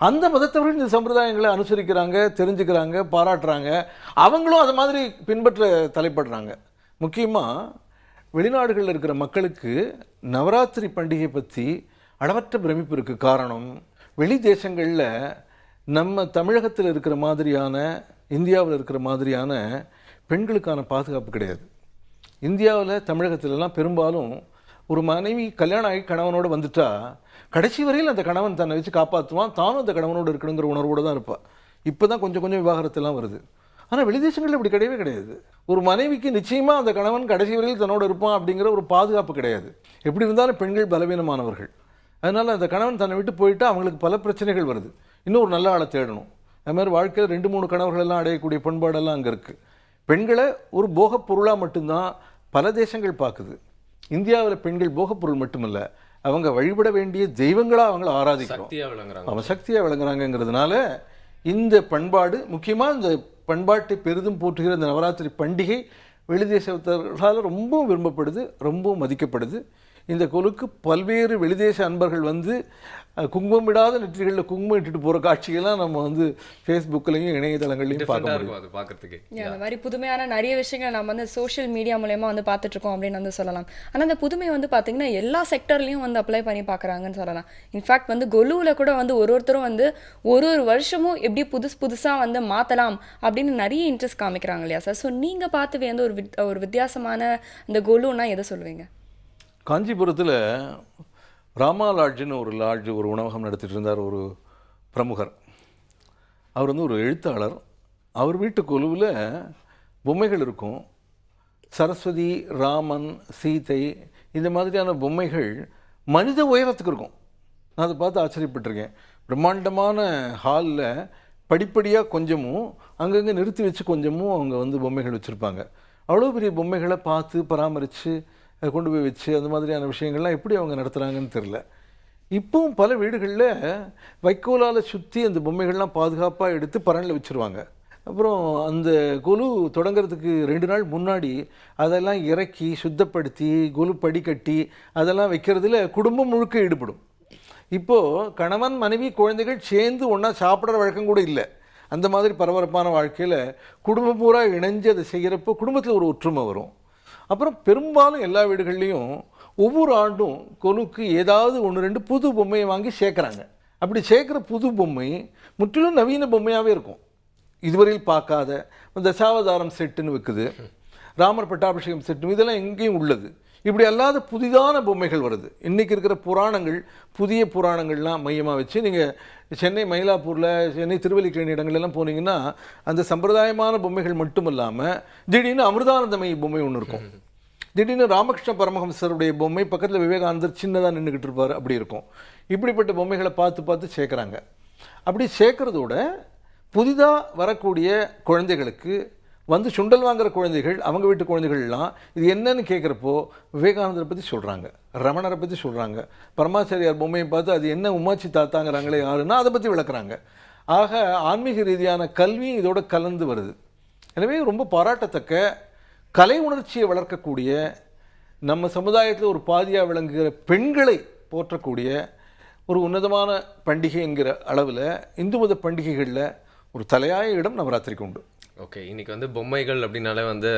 அந்த மதத்தவர்கள் இந்த சம்பிரதாயங்களை அனுசரிக்கிறாங்க, தெரிஞ்சுக்கிறாங்க, பாராட்டுறாங்க. அவங்களும் அது மாதிரி பின்பற்ற தலைப்படுறாங்க. முக்கியமாக வெளிநாடுகளில் இருக்கிற மக்களுக்கு நவராத்திரி பண்டிகை பற்றி அளவற்ற பிரமிப்பு இருக்குது. காரணம், வெளி தேசங்களில் நம்ம தமிழகத்தில் இருக்கிற மாதிரியான, இந்தியாவில் இருக்கிற மாதிரியான பெண்களுக்கான பாதுகாப்பு கிடையாது. இந்தியாவில் தமிழகத்திலலாம் பெரும்பாலும் ஒரு மனைவி கல்யாணம் ஆகி கணவனோடு வந்துட்டா கடைசி வரையில் அந்த கணவன் தன்னை வச்சு காப்பாற்றுவான், தானும் அந்த கணவனோடு இருக்கணுங்கிற உணர்வோடு தான் இருப்பாள். இப்போ தான் கொஞ்சம் கொஞ்சம் விவாகரத்தெல்லாம் வருது. ஆனால் வெளிதேசங்களில் இப்படி கிடையவே கிடையாது. ஒரு மனைவிக்கு நிச்சயமாக அந்த கணவன் கடைசி வரையில் தன்னோடு இருப்பான் அப்படிங்கிற ஒரு பாதுகாப்பு கிடையாது. எப்படி இருந்தாலும் பெண்கள் பலவீனமானவர்கள். அதனால் அந்த கணவன் தன்னை விட்டு போயிட்டால் அவங்களுக்கு பல பிரச்சனைகள் வருது. இன்னும் ஒரு நல்ல ஆளை தேடணும். அது மாதிரி வாழ்க்கையில் 2-3 கணவர்களெல்லாம் அடையக்கூடிய பண்பாடெல்லாம் அங்கே இருக்குது. பெண்களை ஒரு போகப் பொருளாக மட்டும்தான் பல தேசங்கள் பார்க்குது. இந்தியாவில் பெண்கள் போகப் பொருள் மட்டுமல்ல, அவங்க வழிபட வேண்டிய தெய்வங்களாக அவங்கள ஆராதிக்கிறோம், அவன் சக்தியாக விளங்குறாங்கிறதுனால இந்த பண்பாடு, முக்கியமாக இந்த பண்பாட்டை பெரிதும் போற்றுகிற இந்த நவராத்திரி பண்டிகை வெளிதேசத்தால் ரொம்பவும் விரும்பப்படுது, ரொம்பவும் மதிக்கப்படுது. இந்த கொலுக்கு பல்வேறு வெளிதேச அன்பர்கள் வந்து குங்குமம் இடாத நெற்றிகளில் குங்குமம் இட்டுட்டு போகிற காட்சிகள்லாம் நம்ம வந்து ஃபேஸ்புக்லையும் இணையதளங்கள்லையும் பார்க்க முடியும். அது பார்க்கறதுக்கு அந்த மாதிரி புதுமையான நிறைய விஷயங்களை நம்ம வந்து சோஷியல் மீடியா மூலயமா வந்து பார்த்துட்ருக்கோம் அப்படின்னு வந்து சொல்லலாம். ஆனால் அந்த புதுமை வந்து பார்த்திங்கன்னா எல்லா செக்டர்லையும் வந்து அப்ளை பண்ணி பார்க்குறாங்கன்னு சொல்லலாம். இன்ஃபேக்ட் வந்து கொலுவில் கூட வந்து ஒருத்தரும் வந்து ஒரு வருஷமும் எப்படி புதுசாக வந்து மாற்றலாம் அப்படின்னு நிறைய இன்ட்ரெஸ்ட் காமிக்கிறாங்க இல்லையா சார்? ஸோ நீங்கள் பார்த்து வந்து ஒரு வித்தியாசமான அந்த கொலுன்னா எதை சொல்லுவீங்க? காஞ்சிபுரத்தில் ராமா லாட்ஜுன்னு ஒரு உணவகம் நடத்திட்டு இருந்தார் ஒரு பிரமுகர். அவர் வந்து ஒரு எழுத்தாளர். அவர் வீட்டு கொலுவில் பொம்மைகள் இருக்கும். சரஸ்வதி, ராமன், சீதை, இந்த மாதிரியான பொம்மைகள் மனித உயரத்துக்கு இருக்கும். நான் அதை பார்த்து ஆச்சரியப்பட்டிருக்கேன். பிரம்மாண்டமான ஹாலில் படிப்படியாக கொஞ்சமும் அங்கங்கே நிறுத்தி வச்சு கொஞ்சமும் அவங்க வந்து பொம்மைகள் வச்சுருப்பாங்க. அவ்வளோ பெரிய பொம்மைகளை பார்த்து பராமரித்து கொண்டு போய் வச்சு அந்த மாதிரியான விஷயங்கள்லாம் எப்படி அவங்க நடத்துகிறாங்கன்னு தெரில. இப்போவும் பல வீடுகளில் வைக்கோலால் சுற்றி அந்த பொம்மைகள்லாம் பாதுகாப்பாக எடுத்து பரனில் வச்சுருவாங்க. அப்புறம் அந்த கொலு தொடங்கிறதுக்கு 2 நாள் முன்னாடி அதெல்லாம் இறக்கி சுத்தப்படுத்தி கொலு படி கட்டி அதெல்லாம் வைக்கிறதுல குடும்பம் முழுக்க ஈடுபடும். இப்போது கணவன் மனைவி குழந்தைகள் சேர்ந்து ஒன்றா சாப்பிட்ற வழக்கம் கூட இல்லை. அந்த மாதிரி பரபரப்பான வாழ்க்கையில் குடும்பம் பூரா இணைஞ்சு அதை செய்கிறப்போ குடும்பத்தில் ஒரு ஒற்றுமை வரும். அப்புறம் பெரும்பாலும் எல்லா வீடுகள்லேயும் ஒவ்வொரு ஆண்டும் கொலுக்கு ஏதாவது 1-2 புது பொம்மையை வாங்கி சேர்க்குறாங்க. அப்படி சேர்க்குற புது பொம்மை முற்றிலும் நவீன பொம்மையாகவே இருக்கும். இதுவரையில் பார்க்காத தசாவதாரம் செட்டுன்னு விற்குது, ராமர் பட்டாபிஷேகம் செட்டு, இதெல்லாம் எங்கேயும் உள்ளது. இப்படி அல்லாத புதிதான பொம்மைகள் வருது. இன்றைக்கி இருக்கிற புராணங்கள், புதிய புராணங்கள்லாம் மையமாக வச்சு நீங்கள் சென்னை மயிலாப்பூரில், சென்னை திருவல்லிக்கேணி இடங்கள்லாம் போனீங்கன்னா அந்த சம்பிரதாயமான பொம்மைகள் மட்டும் இல்லாமல் திடீர்னு அமிர்தானந்தமயி பொம்மை ஒன்று இருக்கும், திடீர்னு ராமகிருஷ்ண பரமஹம்சருடைய பொம்மை பக்கத்தில் விவேகானந்தர் சின்னதாக நின்றுக்கிட்டு இருப்பார், அப்படி இருக்கும். இப்படிப்பட்ட பொம்மைகளை பார்த்து பார்த்து சேர்க்குறாங்க. அப்படி சேர்க்குறதோட புதிதாக வரக்கூடிய குழந்தைகளுக்கு வந்து சுண்டல் வாங்குகிற குழந்தைகள், அவங்க வீட்டு குழந்தைகள்லாம் இது என்னன்னு கேட்குறப்போ விவேகானந்தரை பற்றி சொல்கிறாங்க, ரமணரை பற்றி சொல்கிறாங்க, பரமாச்சாரியார் பொம்மையை பார்த்து அது என்ன உமாச்சி தாத்தாங்கிறாங்களே யாருன்னா அதை பற்றி விளக்குறாங்க. ஆக ஆன்மீக ரீதியான கல்வியும் இதோட கலந்து வருது. எனவே ரொம்ப பாராட்டத்தக்க கலை உணர்ச்சியை வளர்க்கக்கூடிய, நம்ம சமுதாயத்தில் ஒரு பாதியாக விளங்குகிற பெண்களை போற்றக்கூடிய ஒரு உன்னதமான பண்டிகை என்கிற அளவில் இந்து மத பண்டிகைகளில் ஒரு தலையாய இடம் நவராத்திரிக்கு உண்டு. ஓகே, இன்றைக்கி வந்து பொம்மைகள் அப்படின்னாலே வந்து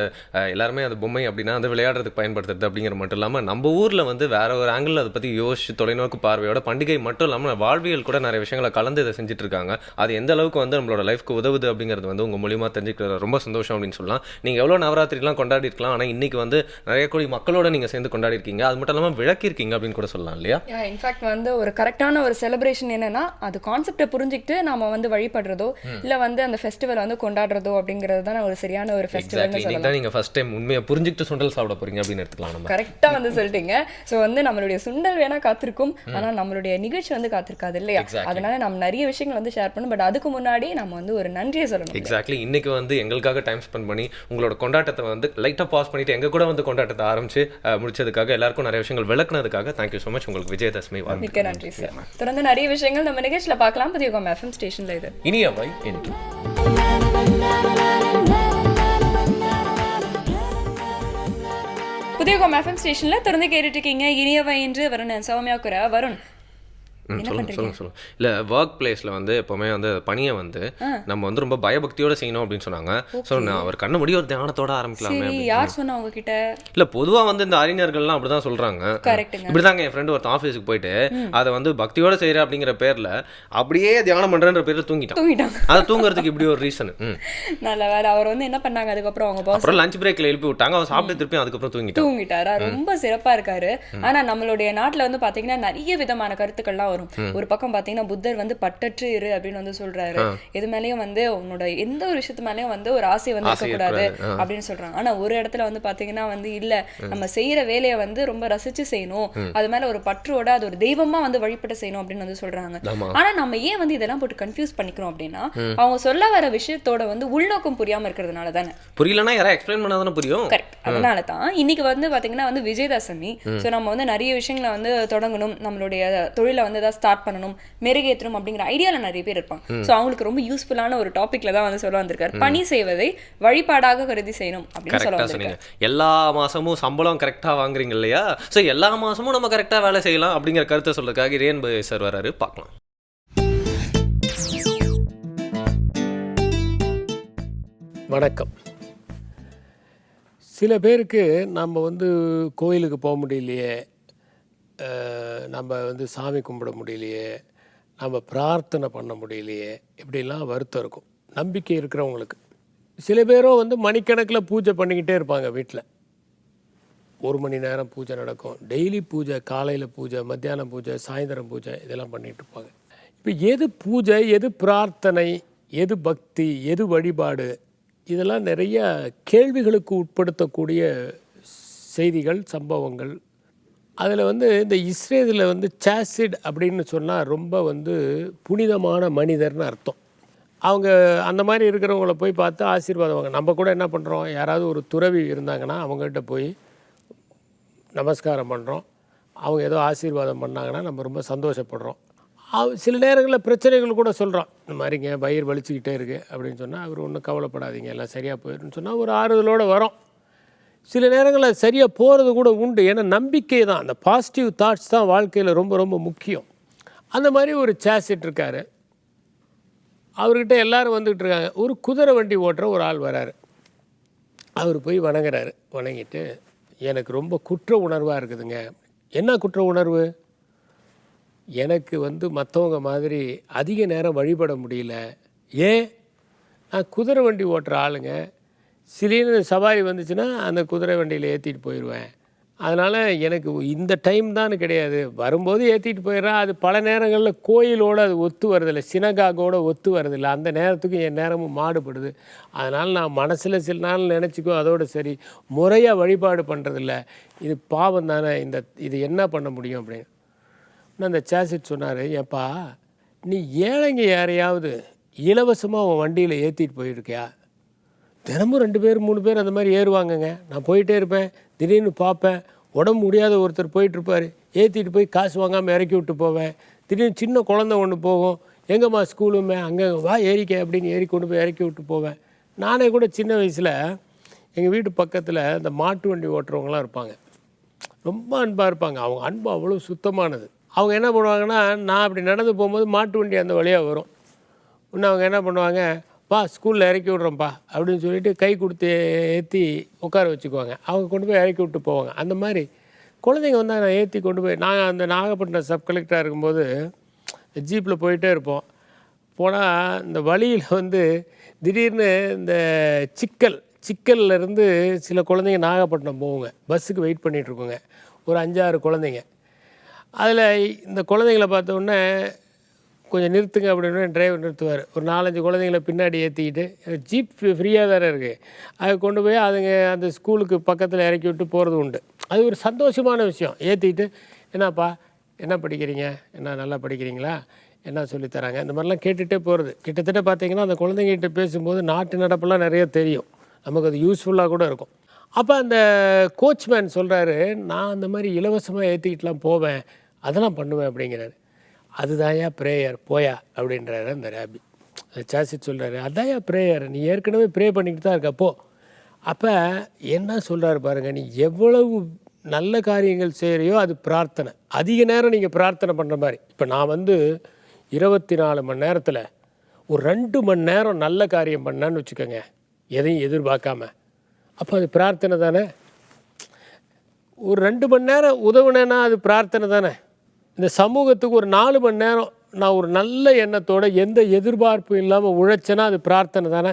எல்லாருமே அது பொம்மை அப்படின்னா வந்து விளையாடுறதுக்கு பயன்படுத்துறது அப்படிங்கிற மட்டும் இல்லாமல் நம்ம ஊரில் வந்து வேற ஒரு ஆங்கிளில் அதை பற்றி யோசிச்சு தொலைநோக்கு பார்வையோட பண்டிகை மட்டும் இல்லாமல் வாழ்வியல் கூட நிறைய விஷயங்களை கலந்து இதை செஞ்சுட்டு இருக்காங்க. அது எந்த அளவுக்கு வந்து நம்மளோட லைஃப்க்கு உதவுது அப்படிங்கிறது வந்து உங்கள் மூலியமாக தெரிஞ்சுக்கிறது ரொம்ப சந்தோஷம் அப்படின்னு சொல்லலாம். நீங்கள் எவ்வளோ நவராத்திரிலாம் கொண்டாடி இருக்கலாம், ஆனால் இன்றைக்கி வந்து நிறைய கோடி மக்களோட நீங்கள் சேர்ந்து கொண்டாடி இருக்கீங்க, அது மட்டும் இல்லாமல் விளக்கியிருக்கீங்க அப்படின்னு கூட சொல்லலாம் இல்லையா? இன்ஃபேக்ட் வந்து ஒரு கரெக்டான ஒரு செலிப்ரேஷன் என்னன்னா அது கான்செப்டை புரிஞ்சுக்கிட்டு நாம வந்து வழிபடுறதோ இல்லை வந்து அந்த ஃபெஸ்டிவல் வந்து கொண்டாடுறதோ அப்படிங்கிறது தான் ஒரு சரியான ஒரு ஃபெஸ்டிவல்னு சொல்லலாம். நீங்க ஃபர்ஸ்ட் டைம் உண்மையா புரிஞ்சிட்டு சுண்டல் சாப்பிட போறீங்க அப்படின்னு எடுத்துக்கலாம். நம்ம கரெக்டா வந்து சொல்லிட்டீங்க. சோ வந்து நம்மளுடைய சுண்டல் வேணா காத்திருக்கும், ஆனா நம்மளுடைய நிகழ்ச்சி வந்து காத்திருக்காது இல்லையா? அதனால நம்ம நிறைய விஷயங்கள் வந்து ஷேர் பண்ணணும். பட் அதுக்கு முன்னாடி நம்ம வந்து ஒரு நன்றியை சொல்லணும். எக்ஸாக்ட்லி. இன்னைக்கு வந்து எங்களுக்காக டைம் ஸ்பெண்ட் பண்ணி உங்களோட கொண்டாட்டத்தை வந்து லைட்டா பாஸ் பண்ணிட்டு எங்க கூட வந்து கொண்டாட்டத்தை ஆரம்பிச்சு முடிச்சதுக்காக, எல்லாருக்கும் நிறைய விஷயங்கள் விளக்குனதுக்காக தேங்க்யூ ஸோ மச். உங்களுக்கு விஜயதசமி மிக்க நன்றி சார். தொடர்ந்து நிறைய விஷயங்கள் நம்ம நிகழ்ச்சியில பார்க்கலாம். புதிய FM ஸ்டேஷன்ல இது இனியவை என்று புதிய FM ஸ்டேஷன்ல தொடர்ந்து கேட்டுட்டு இருக்கீங்க. இனியவை என்று வருணன் சௌமியா குரா வருண். சொல்லுங்க. இல்லை, ஒர்க் பிளேஸில் வந்து எப்போவுமே வந்து பணியை வந்து நம்ம வந்து ரொம்ப பயபக்தியோட செய்யணும் அப்படின்னு சொன்னாங்க. ஸோ நான் அவர் கண்ண முடிய ஒரு தியானத்தோட ஆரம்பிக்கலாமே. யார் சொன்னா உங்ககிட்ட? இல்லை, பொதுவாக வந்து இந்த அறிஞர்கள்லாம் அப்படிதான் சொல்றாங்க. இப்படிதாங்க என் ஃப்ரெண்டு ஒருத்தன் ஆஃபீஸுக்கு போயிட்டு அதை வந்து பக்தியோட செய்யற அப்படிங்கிற பேர்ல அப்படியே தியானம் பண்றேன்ற பேர்ல தூங்கிட்டான். அதை தூங்குறதுக்கு இப்படி ஒரு ரீசன். நல்ல வேலை. அவர் வந்து என்ன பண்ணாங்க, அதுக்கப்புறம் அவங்க பாஸ் அப்புறம் லஞ்ச் பிரேக்ல எழுப்பி விட்டாங்க. அவர் சாப்பிட்டு திருப்பி அதுக்கப்புறம் தூங்கிட்டாரா? ரொம்ப சிறப்பா இருக்காரு. ஆனா நம்மளுடைய நாட்டுல வந்து பாத்தீங்கன்னா நிறைய விதமான கருத்துக்கள்லாம். ஒரு பக்கம் பாத்தீங்கன்னா புத்தர் வந்து பட்டற்று இரு அப்படின்னு வந்து சொல்றாரு. எது மேலயும் வந்து உன்னோட எந்த ஒரு விஷயத்து மேலயும் வந்து ஒரு ஆசை வந்து இருக்கக்கூடாது அப்படின்னு சொல்றாங்க. ஆனா ஒரு இடத்துல வந்து பாத்தீங்கன்னா வந்து இல்ல, நம்ம செய்யற வேலையை வந்து ரொம்ப ரசிச்சு செய்யணும், அது மேல ஒரு பற்றோட அது ஒரு தெய்வமா வந்து வழிபட்டு செய்யணும் அப்படின்னு வந்து சொல்றாங்க. ஆனா நம்ம ஏன் வந்து இதெல்லாம் போட்டு கன்ஃபியூஸ் பண்ணிக்கிறோம் அப்படின்னா அவங்க சொல்ல வர விஷயத்தோட வந்து உள்நோக்கம் புரியாம இருக்கிறதுனால தானே. புரியலன்னா யாரா எக்ஸ்பிளைன் பண்ணாதானே புரியும். கரெக்ட். அதனாலதான் இன்னைக்கு வந்து பாத்தீங்கன்னா வந்து விஜயதசமி. சோ நம்ம வந்து நிறைய விஷயங்களை வந்து தொடங்கணும், நம்மளுடைய தொழிலை வந்து ஏதாவது ஸ்டார்ட் பண்ணணும், மெருகேற்றணும் அப்படிங்கிற ஐடியால நிறைய பேர் இருப்பாங்க. ஸோ அவங்களுக்கு ரொம்ப யூஸ்ஃபுல்லான ஒரு டாபிக்ல தான் வந்து சொல்ல வந்திருக்காரு. பணி செய்வதை வழிபாடாக கருதி செய்யணும் அப்படின்னு சொல்ல வந்திருக்காரு. எல்லா மாசமும் சம்பளம் கரெக்டா வாங்குறீங்க இல்லையா? ஸோ எல்லா மாசமும் நம்ம கரெக்டா வேலை செய்யலாம் அப்படிங்கிற கருத்தை சொல்றதுக்காக ரேன் சார் வராரு, பார்க்கலாம். வணக்கம். சில பேருக்கு நம்ம வந்து கோயிலுக்கு போக முடியலையே, நம்ம வந்து சாமி கும்பிட முடியலையே, நம்ம பிரார்த்தனை பண்ண முடியலையே, இப்படிலாம் வருத்தம் இருக்கும் நம்பிக்கை இருக்கிறவங்களுக்கு. சில பேரும் வந்து மணிக்கணக்கில் பூஜை பண்ணிக்கிட்டே இருப்பாங்க வீட்டில். 1 மணி நேரம் பூஜை நடக்கும், டெய்லி பூஜை, காலையில் பூஜை, மத்தியானம் பூஜை, சாயந்தரம் பூஜை, இதெல்லாம் பண்ணிகிட்டு இருப்பாங்க. இப்போ எது பூஜை, எது பிரார்த்தனை, எது பக்தி, எது வழிபாடு, இதெல்லாம் நிறைய கேள்விகளுக்கு உட்படுத்தக்கூடிய செய்திகள், சம்பவங்கள். அதில் வந்து இந்த இஸ்ரேலில் வந்து சாசிட் அப்படின்னு சொன்னால் ரொம்ப வந்து புனிதமான மனிதர்னு அர்த்தம். அவங்க அந்த மாதிரி இருக்கிறவங்கள போய் பார்த்து ஆசீர்வாதம் வாங்க. நம்ம கூட என்ன பண்ணுறோம், யாராவது ஒரு துறவி இருந்தாங்கன்னா அவங்ககிட்ட போய் நமஸ்காரம் பண்ணுறோம், அவங்க ஏதோ ஆசீர்வாதம் பண்ணாங்கன்னா நம்ம ரொம்ப சந்தோஷப்படுறோம். சில நேரங்களில் பிரச்சனைகள் கூட சொல்கிறோம், இந்த மாதிரிங்க வயிறு வலிச்சுக்கிட்டே இருக்குது அப்படின்னு சொன்னால் அவர் ஒன்றும் கவலைப்படாதீங்க, எல்லாம் சரியாக போயிடுன்னு சொன்னால் ஒரு ஆறுதலோடு வரோம். சில நேரங்களில் சரியாக போகிறது கூட உண்டு. ஏன்னா நம்பிக்கை தான், அந்த பாசிட்டிவ் தாட்ஸ் தான் வாழ்க்கையில் ரொம்ப ரொம்ப முக்கியம். அந்த மாதிரி ஒரு சேசிட் இருக்கார். அவர்கிட்ட எல்லோரும் வந்துகிட்டு இருக்காங்க. ஒரு குதிரை வண்டி ஓட்டுற ஒரு ஆள் வராரு. அவர் போய் வணங்குறாரு. வணங்கிட்டு, எனக்கு ரொம்ப குற்ற உணர்வாக இருக்குதுங்க. என்ன குற்ற உணர்வு? எனக்கு மற்றவங்க மாதிரி அதிக நேரம் வழிபட முடியல. ஏன்? நான் குதிரை வண்டி ஓட்டுற ஆளுங்க. சிலின்னு சவாரி வந்துச்சுன்னா அந்த குதிரை வண்டியில் ஏற்றிட்டு போயிடுவேன். அதனால் எனக்கு இந்த டைம் தான் கிடையாது, வரும்போது ஏற்றிட்டு போயிடுறேன். அது பல நேரங்களில் கோயிலோடு அது ஒத்து வரதில்லை, சினகாகோடு ஒத்து வரதில்லை. அந்த நேரத்துக்கு என் நேரமும் மாடுபடுது. அதனால் நான் மனசில் சில நாள் நினச்சிக்கோ, அதோடு சரி, முறையாக வழிபாடு பண்ணுறதில்ல. இது பாவம் தானே, இது என்ன பண்ண முடியும் அப்படின்னு. நான் அந்த சேசிட் சொன்னார், ஏப்பா நீ ஏழைங்க யாரையாவது இலவசமாக உன் வண்டியில் ஏற்றிட்டு போயிருக்கியா? தினமும் 2 பேர் 3 பேர் அந்த மாதிரி ஏறுவாங்கங்க. நான் போயிட்டே இருப்பேன், திடீர்னு பார்ப்பேன், உடம்பு முடியாத ஒருத்தர் போயிட்டுருப்பார், ஏற்றிட்டு போய் காசு வாங்காமல் இறக்கி விட்டு போவேன். திடீர்னு சின்ன குழந்தை ஒன்று போகும், எங்கம்மா ஸ்கூலுமே, அங்கே வா ஏறிக்க அப்படின்னு ஏறி கொண்டு போய் இறக்கி விட்டு போவேன். நானே கூட சின்ன வயசில் எங்கள் வீட்டு பக்கத்தில் இந்த மாட்டு வண்டி ஓட்டுறவங்களாம் இருப்பாங்க, ரொம்ப அன்பாக இருப்பாங்க. அவங்க அன்பு அவ்வளோ சுத்தமானது. அவங்க என்ன பண்ணுவாங்கன்னா, நான் அப்படி நடந்து போகும்போது மாட்டு வண்டி அந்த வழியாக வரும். இன்னும் அவங்க என்ன பண்ணுவாங்க, பா ஸ்கூலில் இறக்கி விட்றோம்ப்பா அப்படின்னு சொல்லிட்டு கை கொடுத்து ஏற்றி உட்கார வச்சுக்குவாங்க. அவங்க கொண்டு போய் இறக்கி விட்டு போவாங்க. அந்த மாதிரி குழந்தைங்க நான் ஏற்றி கொண்டு போய், நாங்கள் அந்த நாகப்பட்டினம் சப் கலெக்டராக இருக்கும்போது ஜீப்பில் போயிட்டே இருப்போம். போனால் இந்த வழியில் திடீர்னு இந்த சிக்கல்லேருந்து சில குழந்தைங்க நாகப்பட்டினம் போவோங்க, பஸ்ஸுக்கு வெயிட் பண்ணிகிட்ருக்கோங்க. ஒரு 5-6 குழந்தைங்க. அதில் இந்த குழந்தைங்கள பார்த்தோன்னே கொஞ்சம் நிறுத்துங்க அப்படின்னு டிரைவர் நிறுத்துவார். ஒரு 4-5 குழந்தைங்கள பின்னாடி ஏற்றிக்கிட்டு, ஜீப் ஃப்ரீயாக வேறு இருக்குது, அதை கொண்டு போய் அதுங்க அந்த ஸ்கூலுக்கு பக்கத்தில் இறக்கி விட்டு போகிறது உண்டு. அது ஒரு சந்தோஷமான விஷயம். ஏற்றிக்கிட்டு, என்னப்பா என்ன படிக்கிறீங்க, என்ன நல்லா படிக்கிறீங்களா, என்ன சொல்லித்தராங்க, இந்த மாதிரிலாம் கேட்டுகிட்டே போகிறது. கிட்டத்தட்ட பார்த்திங்கன்னா அந்த குழந்தைங்கிட்ட பேசும்போது நாட்டு நடப்பெல்லாம் நிறைய தெரியும், நமக்கு அது யூஸ்ஃபுல்லாக கூட இருக்கும். அப்போ அந்த கோச்மேன் சொல்கிறாரு, நான் அந்த மாதிரி இலவசமாக ஏற்றிக்கிட்டுலாம் போவேன், அதெல்லாம் பண்ணுவேன் அப்படிங்கிறாரு. அதுதான்யா ப்ரேயர், போயா அப்படின்றாரு அந்த ரேபி. சாசிட் சொல்கிறாரு, அதான்யா ப்ரேயர், நீ ஏற்கனவே ப்ரே பண்ணிக்கிட்டு தான் இருக்கப்போ. அப்போ என்ன சொல்கிறாரு பாருங்கள், நீ எவ்வளவு நல்ல காரியங்கள் செய்கிறியோ அது பிரார்த்தனை. அதிக நேரம் நீங்கள் பிரார்த்தனை பண்ணுற மாதிரி. இப்போ நான் 24 மணி நேரத்தில் ஒரு 2 மணி நேரம் நல்ல காரியம் பண்ணான்னு வச்சுக்கோங்க, எதையும் எதிர்பார்க்காம, அப்போ அது பிரார்த்தனை தானே. ஒரு 2 மணி நேரம் உதவுனேன்னா அது பிரார்த்தனை தானே. இந்த சமூகத்துக்கு ஒரு 4 மணி நேரம் நான் ஒரு நல்ல எண்ணத்தோடு எந்த எதிர்பார்ப்பும் இல்லாமல் உழைச்சேன்னா அது பிரார்த்தனை தானே.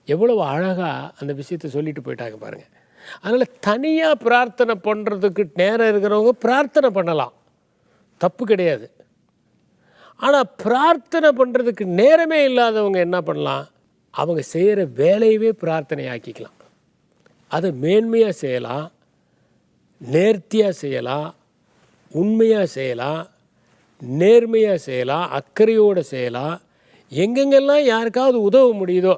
எவ்வளவு அழகாக அந்த விஷயத்தை சொல்லிட்டு போயிட்டாங்க பாருங்கள். அதனால் தனியாக பிரார்த்தனை பண்ணுறதுக்கு நேரம் இருக்கிறவங்க பிரார்த்தனை பண்ணலாம், தப்பு கிடையாது. ஆனால் பிரார்த்தனை பண்ணுறதுக்கு நேரமே இல்லாதவங்க என்ன பண்ணலாம், அவங்க செய்கிற வேலையவே பிரார்த்தனை ஆக்கிக்கலாம். அதை மேன்மையாக செய்யலாம், நேர்த்தியாக செய்யலாம், உண்மையாக செய்யலாம், நேர்மையாக செய்யலாம், அக்கறையோடு செய்யலாம். எங்கெங்கெல்லாம் யாருக்காவது உதவ முடியுதோ,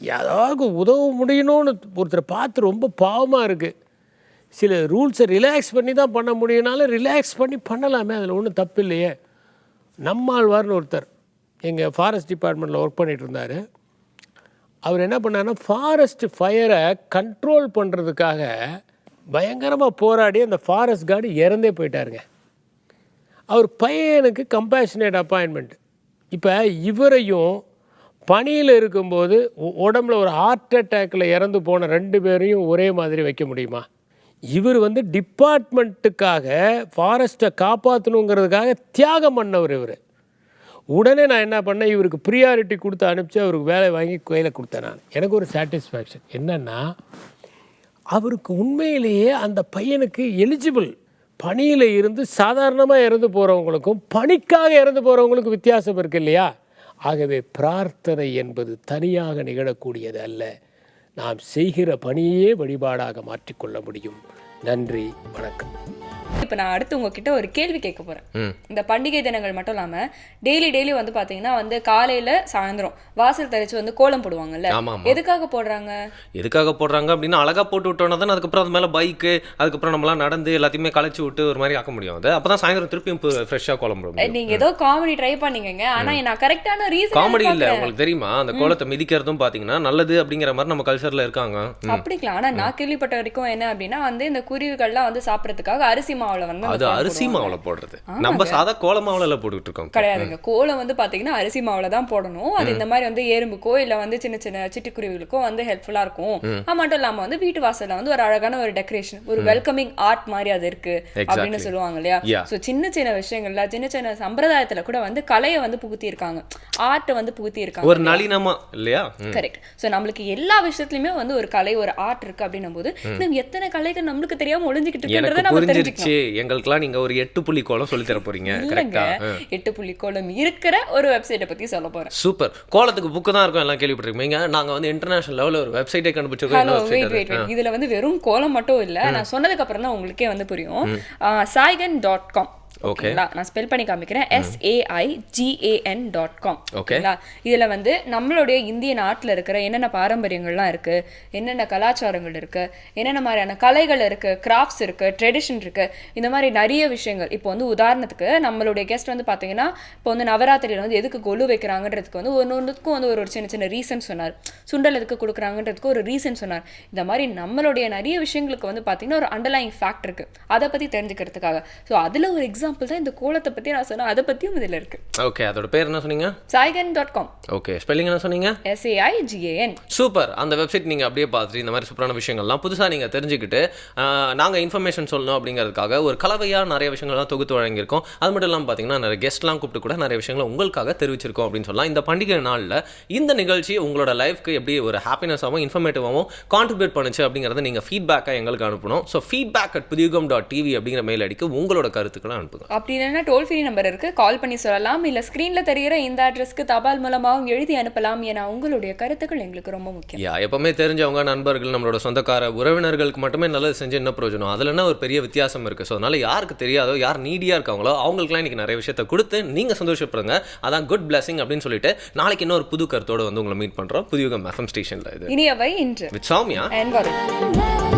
யாராவது உதவ முடியணும்னு ஒருத்தரை பார்த்து ரொம்ப பாவமாக இருக்குது, சில ரூல்ஸை ரிலாக்ஸ் பண்ணி தான் பண்ண முடியும்னாலும் ரிலாக்ஸ் பண்ணி பண்ணலாமே, அதில் ஒன்றும் தப்பு இல்லையே. நம்மாழ்வார்னு ஒருத்தர் எங்கள் ஃபாரஸ்ட் டிபார்ட்மெண்ட்டில் ஒர்க் பண்ணிகிட்டு இருந்தார். அவர் என்ன பண்ணாருன்னா, ஃபாரஸ்ட் ஃபயரை கண்ட்ரோல் பண்ணுறதுக்காக பயங்கரமாக போராடி அந்த ஃபாரஸ்ட் கார்டு இறந்தே போயிட்டாருங்க. அவர் பையனுக்கு கம்பேஷனேட் அப்பாயின்மெண்ட். இப்போ இவரையும் பணியில் இருக்கும்போது உடம்புல ஒரு ஹார்ட் அட்டாக்கில் இறந்து போன 2 பேரையும் ஒரே மாதிரி வைக்க முடியுமா? இவர் டிபார்ட்மெண்ட்டுக்காக ஃபாரஸ்ட்டை காப்பாற்றணுங்கிறதுக்காக தியாகம் பண்ணவர் இவர். உடனே நான் என்ன பண்ணேன், இவருக்கு ப்ரியாரிட்டி கொடுத்து அனுப்பிச்சு அவருக்கு வேலை வாங்கி கையில் கொடுத்தேன். நான் எனக்கு ஒரு சாட்டிஸ்ஃபேக்ஷன் என்னென்னா, அவருக்கு உண்மையிலேயே அந்த பையனுக்கு எலிஜிபிள். பணியில் இருந்து சாதாரணமாக இறந்து போகிறவங்களுக்கும் பணிக்காக இறந்து போகிறவங்களுக்கும் வித்தியாசம் இருக்குது இல்லையா? ஆகவே பிரார்த்தனை என்பது தனியாக நிகழக்கூடியது அல்ல, நாம் செய்கிற பணியே வழிபாடாக மாற்றிக்கொள்ள முடியும். நன்றி, வணக்கம். இப்போ நான் அடுத்து உங்ககிட்ட ஒரு கேள்வி கேட்க போகிறேன். இந்த பண்டிகை தினங்கள் மட்டும் இல்லாமல் டெய்லி பார்த்தீங்கன்னா காலையில் சாயந்தரம் வாசல் தெளிச்சு கோலம் போடுவாங்கல்ல, எதுக்காக போடுறாங்க? எதுக்காக போடுறாங்க அப்படின்னா, அழகாக போட்டு விட்டோன்னா தான் அதுக்கப்புறம் அது மேலே பைக்கு, அதுக்கப்புறம் நம்மளாம் நடந்து எல்லாத்தையுமே களைச்சி விட்டு ஒரு மாதிரி ஆக்க முடியும். அது அப்போ தான் சாயந்தரம் திருப்பியும் ஃப்ரெஷ்ஷாக கோலம் போடுவோம். நீங்கள் ஏதோ காமெடி ட்ரை பண்ணீங்க, ஆனால் நான் கரெக்டான ரீசன் காமெடி இல்லை. உங்களுக்கு தெரியுமா, அந்த கோலத்தை மிதிக்கிறதும் பார்த்தீங்கன்னா நல்லது அப்படிங்கிற மாதிரி நம்ம கல்ச்சரில் இருக்காங்க. அப்படிங்களா? ஆனால் நான் கேள்விப்பட்ட வரைக்கும் என்ன அப்படின்னா இந்த குருவிகள்லாம் வந்து சாப்பிடறதுக்காக அரிசி மாவுல வந்து அது அரிசி மாவுல போடுறது, நம்ம சாதா கோல மாவுல போட்டுட்டு இருக்கோம். கிடையாதுங்க. கோலம் வந்து பாத்தீங்கன்னா அரிசி மாவுல தான் போடணும். அது இந்த மாதிரி வந்து எறும்புக்கோ இல்ல வந்து சின்ன சின்ன சிட்டுக்குருவிகளுக்கும் வந்து ஹெல்ப்ஃபுல்லா இருக்கும். அது மட்டும் இல்லாம வந்து வீட்டு வாசல்ல வந்து ஒரு அழகான ஒரு டெக்கரேஷன், ஒரு வெல்கமிங் ஆர்ட் மாதிரி அது இருக்கு அப்படின்னு சொல்லுவாங்க இல்லையா. சோ சின்ன சின்ன விஷயங்கள்ல சின்ன சின்ன சம்பிரதாயத்துல கூட வந்து கலையை வந்து புகுத்தி இருக்காங்க, ஆர்ட் வந்து புகுத்தி இருக்காங்க, ஒரு நளினமா இல்லையா. கரெக்ட். சோ நம்மளுக்கு எல்லா விஷயத்துலயுமே வந்து ஒரு கலை, ஒரு ஆர்ட் இருக்கு அப்படின்னும் போது நம்ம எத்தனை கலைகள் நம்மளுக்கு தெரியாம ஒளிஞ்சிக்கிட்டு இருக்குன்றத நம்ம தெரிஞ்சுக்கணும். எங்களுக்குலாம் நீங்க ஒரு 8 புள்ளி கோலம் சொல்லி தர போறீங்க. கரெக்ட்டா? 8 புள்ளி கோலம் இருக்கிற ஒரு வெப்சைட்டை பத்தி சொல்ல போறேன். சூப்பர். கோலத்துக்கு புக்கு தான் இருக்கும், எல்லாம் கேள்விப்பட்டிருக்கீங்க. நாங்க வந்து இன்டர்நேஷனல் லெவல்ல ஒரு வெப்சைட்டே கண்டுபிடிச்சிருக்கோம். இதுல வந்து வெறும் கோலம் மட்டும் இல்ல, நான் சொன்னதுக்கு அப்புறம் தான் உங்களுக்கே வந்து புரியும். saigan.com. ஓகேங்களா, நான் ஸ்பெல் பண்ணி காமிக்கிறேன். SAIGAN.com. ஓகேங்களா, இதுல வந்து நம்மளுடைய இந்திய நாட்டுல இருக்கிற என்னென்ன பாரம்பரியங்கள்லாம் இருக்கு, என்னென்ன கலாச்சாரங்கள் இருக்கு, என்னென்ன மாதிரியான கலைகள் இருக்கு, கிராஃப்ட்ஸ் இருக்கு, ட்ரெடிஷன் இருக்கு, இந்த மாதிரி நிறைய விஷயங்கள். இப்போ வந்து உதாரணத்துக்கு நம்மளுடைய கெஸ்ட் வந்து பாத்தீங்கன்னா இப்போ வந்து நவராத்திரியில வந்து எதுக்கு கொலு வைக்கிறாங்கன்றதுக்கு வந்து ஒன்னொன்றுக்கும் வந்து ஒரு சின்ன சின்ன ரீசன் சொன்னார். சுண்டல் எதுக்கு கொடுக்குறாங்கன்றதுக்கு ஒரு ரீசன் சொன்னார். இந்த மாதிரி நம்மளுடைய நிறைய விஷயங்களுக்கு வந்து பாத்தீங்கன்னா ஒரு அண்டர்லைங் ஃபேக்ட் இருக்கு, அதை பத்தி தெரிஞ்சுக்கிறதுக்காக. ஸோ அதுல ஒரு எக்ஸாம்பிள் தான் இந்த கோலத்தை பத்தி நான் சொன்னேன், அதை பத்தியும் இதுல இருக்கு. ஓகே, அதோட பேர் என்ன சொன்னீங்க? saigan.com. ஓகே, ஸ்பெல்லிங் என்ன சொன்னீங்க? SAIGAN. சூப்பர். அந்த வெப்சைட் நீங்க அப்படியே பார்த்துட்டு இந்த மாதிரி சூப்பரான விஷயங்கள்லாம் புதுசா நீங்க தெரிஞ்சுக்கிட்டு நாங்க இன்ஃபர்மேஷன் சொல்லணும் அப்படிங்கிறதுக்காக ஒரு கலவையா நிறைய விஷயங்கள்லாம் தொகுத்து வழங்கியிருக்கோம். அது மட்டும் இல்லாமல் பார்த்தீங்கன்னா நிறைய கெஸ்ட்லாம் கூப்பிட்டு கூட நிறைய விஷயங்களை உங்களுக்காக தெரிவிச்சிருக்கோம் அப்படின்னு சொல்லலாம். இந்த பண்டிகை நாளில் இந்த நிகழ்ச்சி உங்களோட லைஃப்க்கு எப்படி ஒரு ஹாப்பினஸாகவும் இன்ஃபர்மேட்டிவாகவும் கான்ட்ரிபியூட் பண்ணுச்சு அப்படிங்கிறத நீங்கள் ஃபீட்பேக்காக எங்களுக்கு அனுப்பணும். ஸோ feedback@pudiyugam.tv அப்படிங்கிற மெயில் அடிக்க உங்களோட கருத்துக்களை அனுப்புங்க. அப்படி இல்லைன்னா டோல் ஃப்ரீ நம்பர் இருக்கு, கால் பண்ணி சொல்லலாம். இல்லை ஸ்க்ரீனில் தெரிகிற இந்த அட்ரஸ்க்கு தபால் மூலமாகவும் எழுதி அனுப்பலாம். ஏன்னா உங்களுடைய கருத்துக்கள் எங்களுக்கு ரொம்ப முக்கியம். எப்பவுமே தெரிஞ்சவங்க, நண்பர்கள், நம்மளோட சொந்தக்கார உறவினர்களுக்கு மட்டுமே நல்லது செஞ்சு என்ன பிரயோஜனம்? அதில் என்ன ஒரு பெரிய வித்தியாசம் இருக்குது. ஸோ அதனால யாருக்கு தெரியாதோ, யார் நீடியாக இருக்காங்களோ அவங்களுக்குலாம் இன்றைக்கி நிறைய விஷயத்தை கொடுத்து நீங்கள் சந்தோஷப்படுங்க. அதான் குட் பிளஸிங் அப்படின்னு சொல்லிட்டு நாளைக்கு இன்னொரு புது கருத்தோடு வந்து உங்களை மீட் பண்ணுறோம் புதியுகம் FM ஸ்டேஷனில். இது இனியவை இன்று வித் சௌமியா and Varun.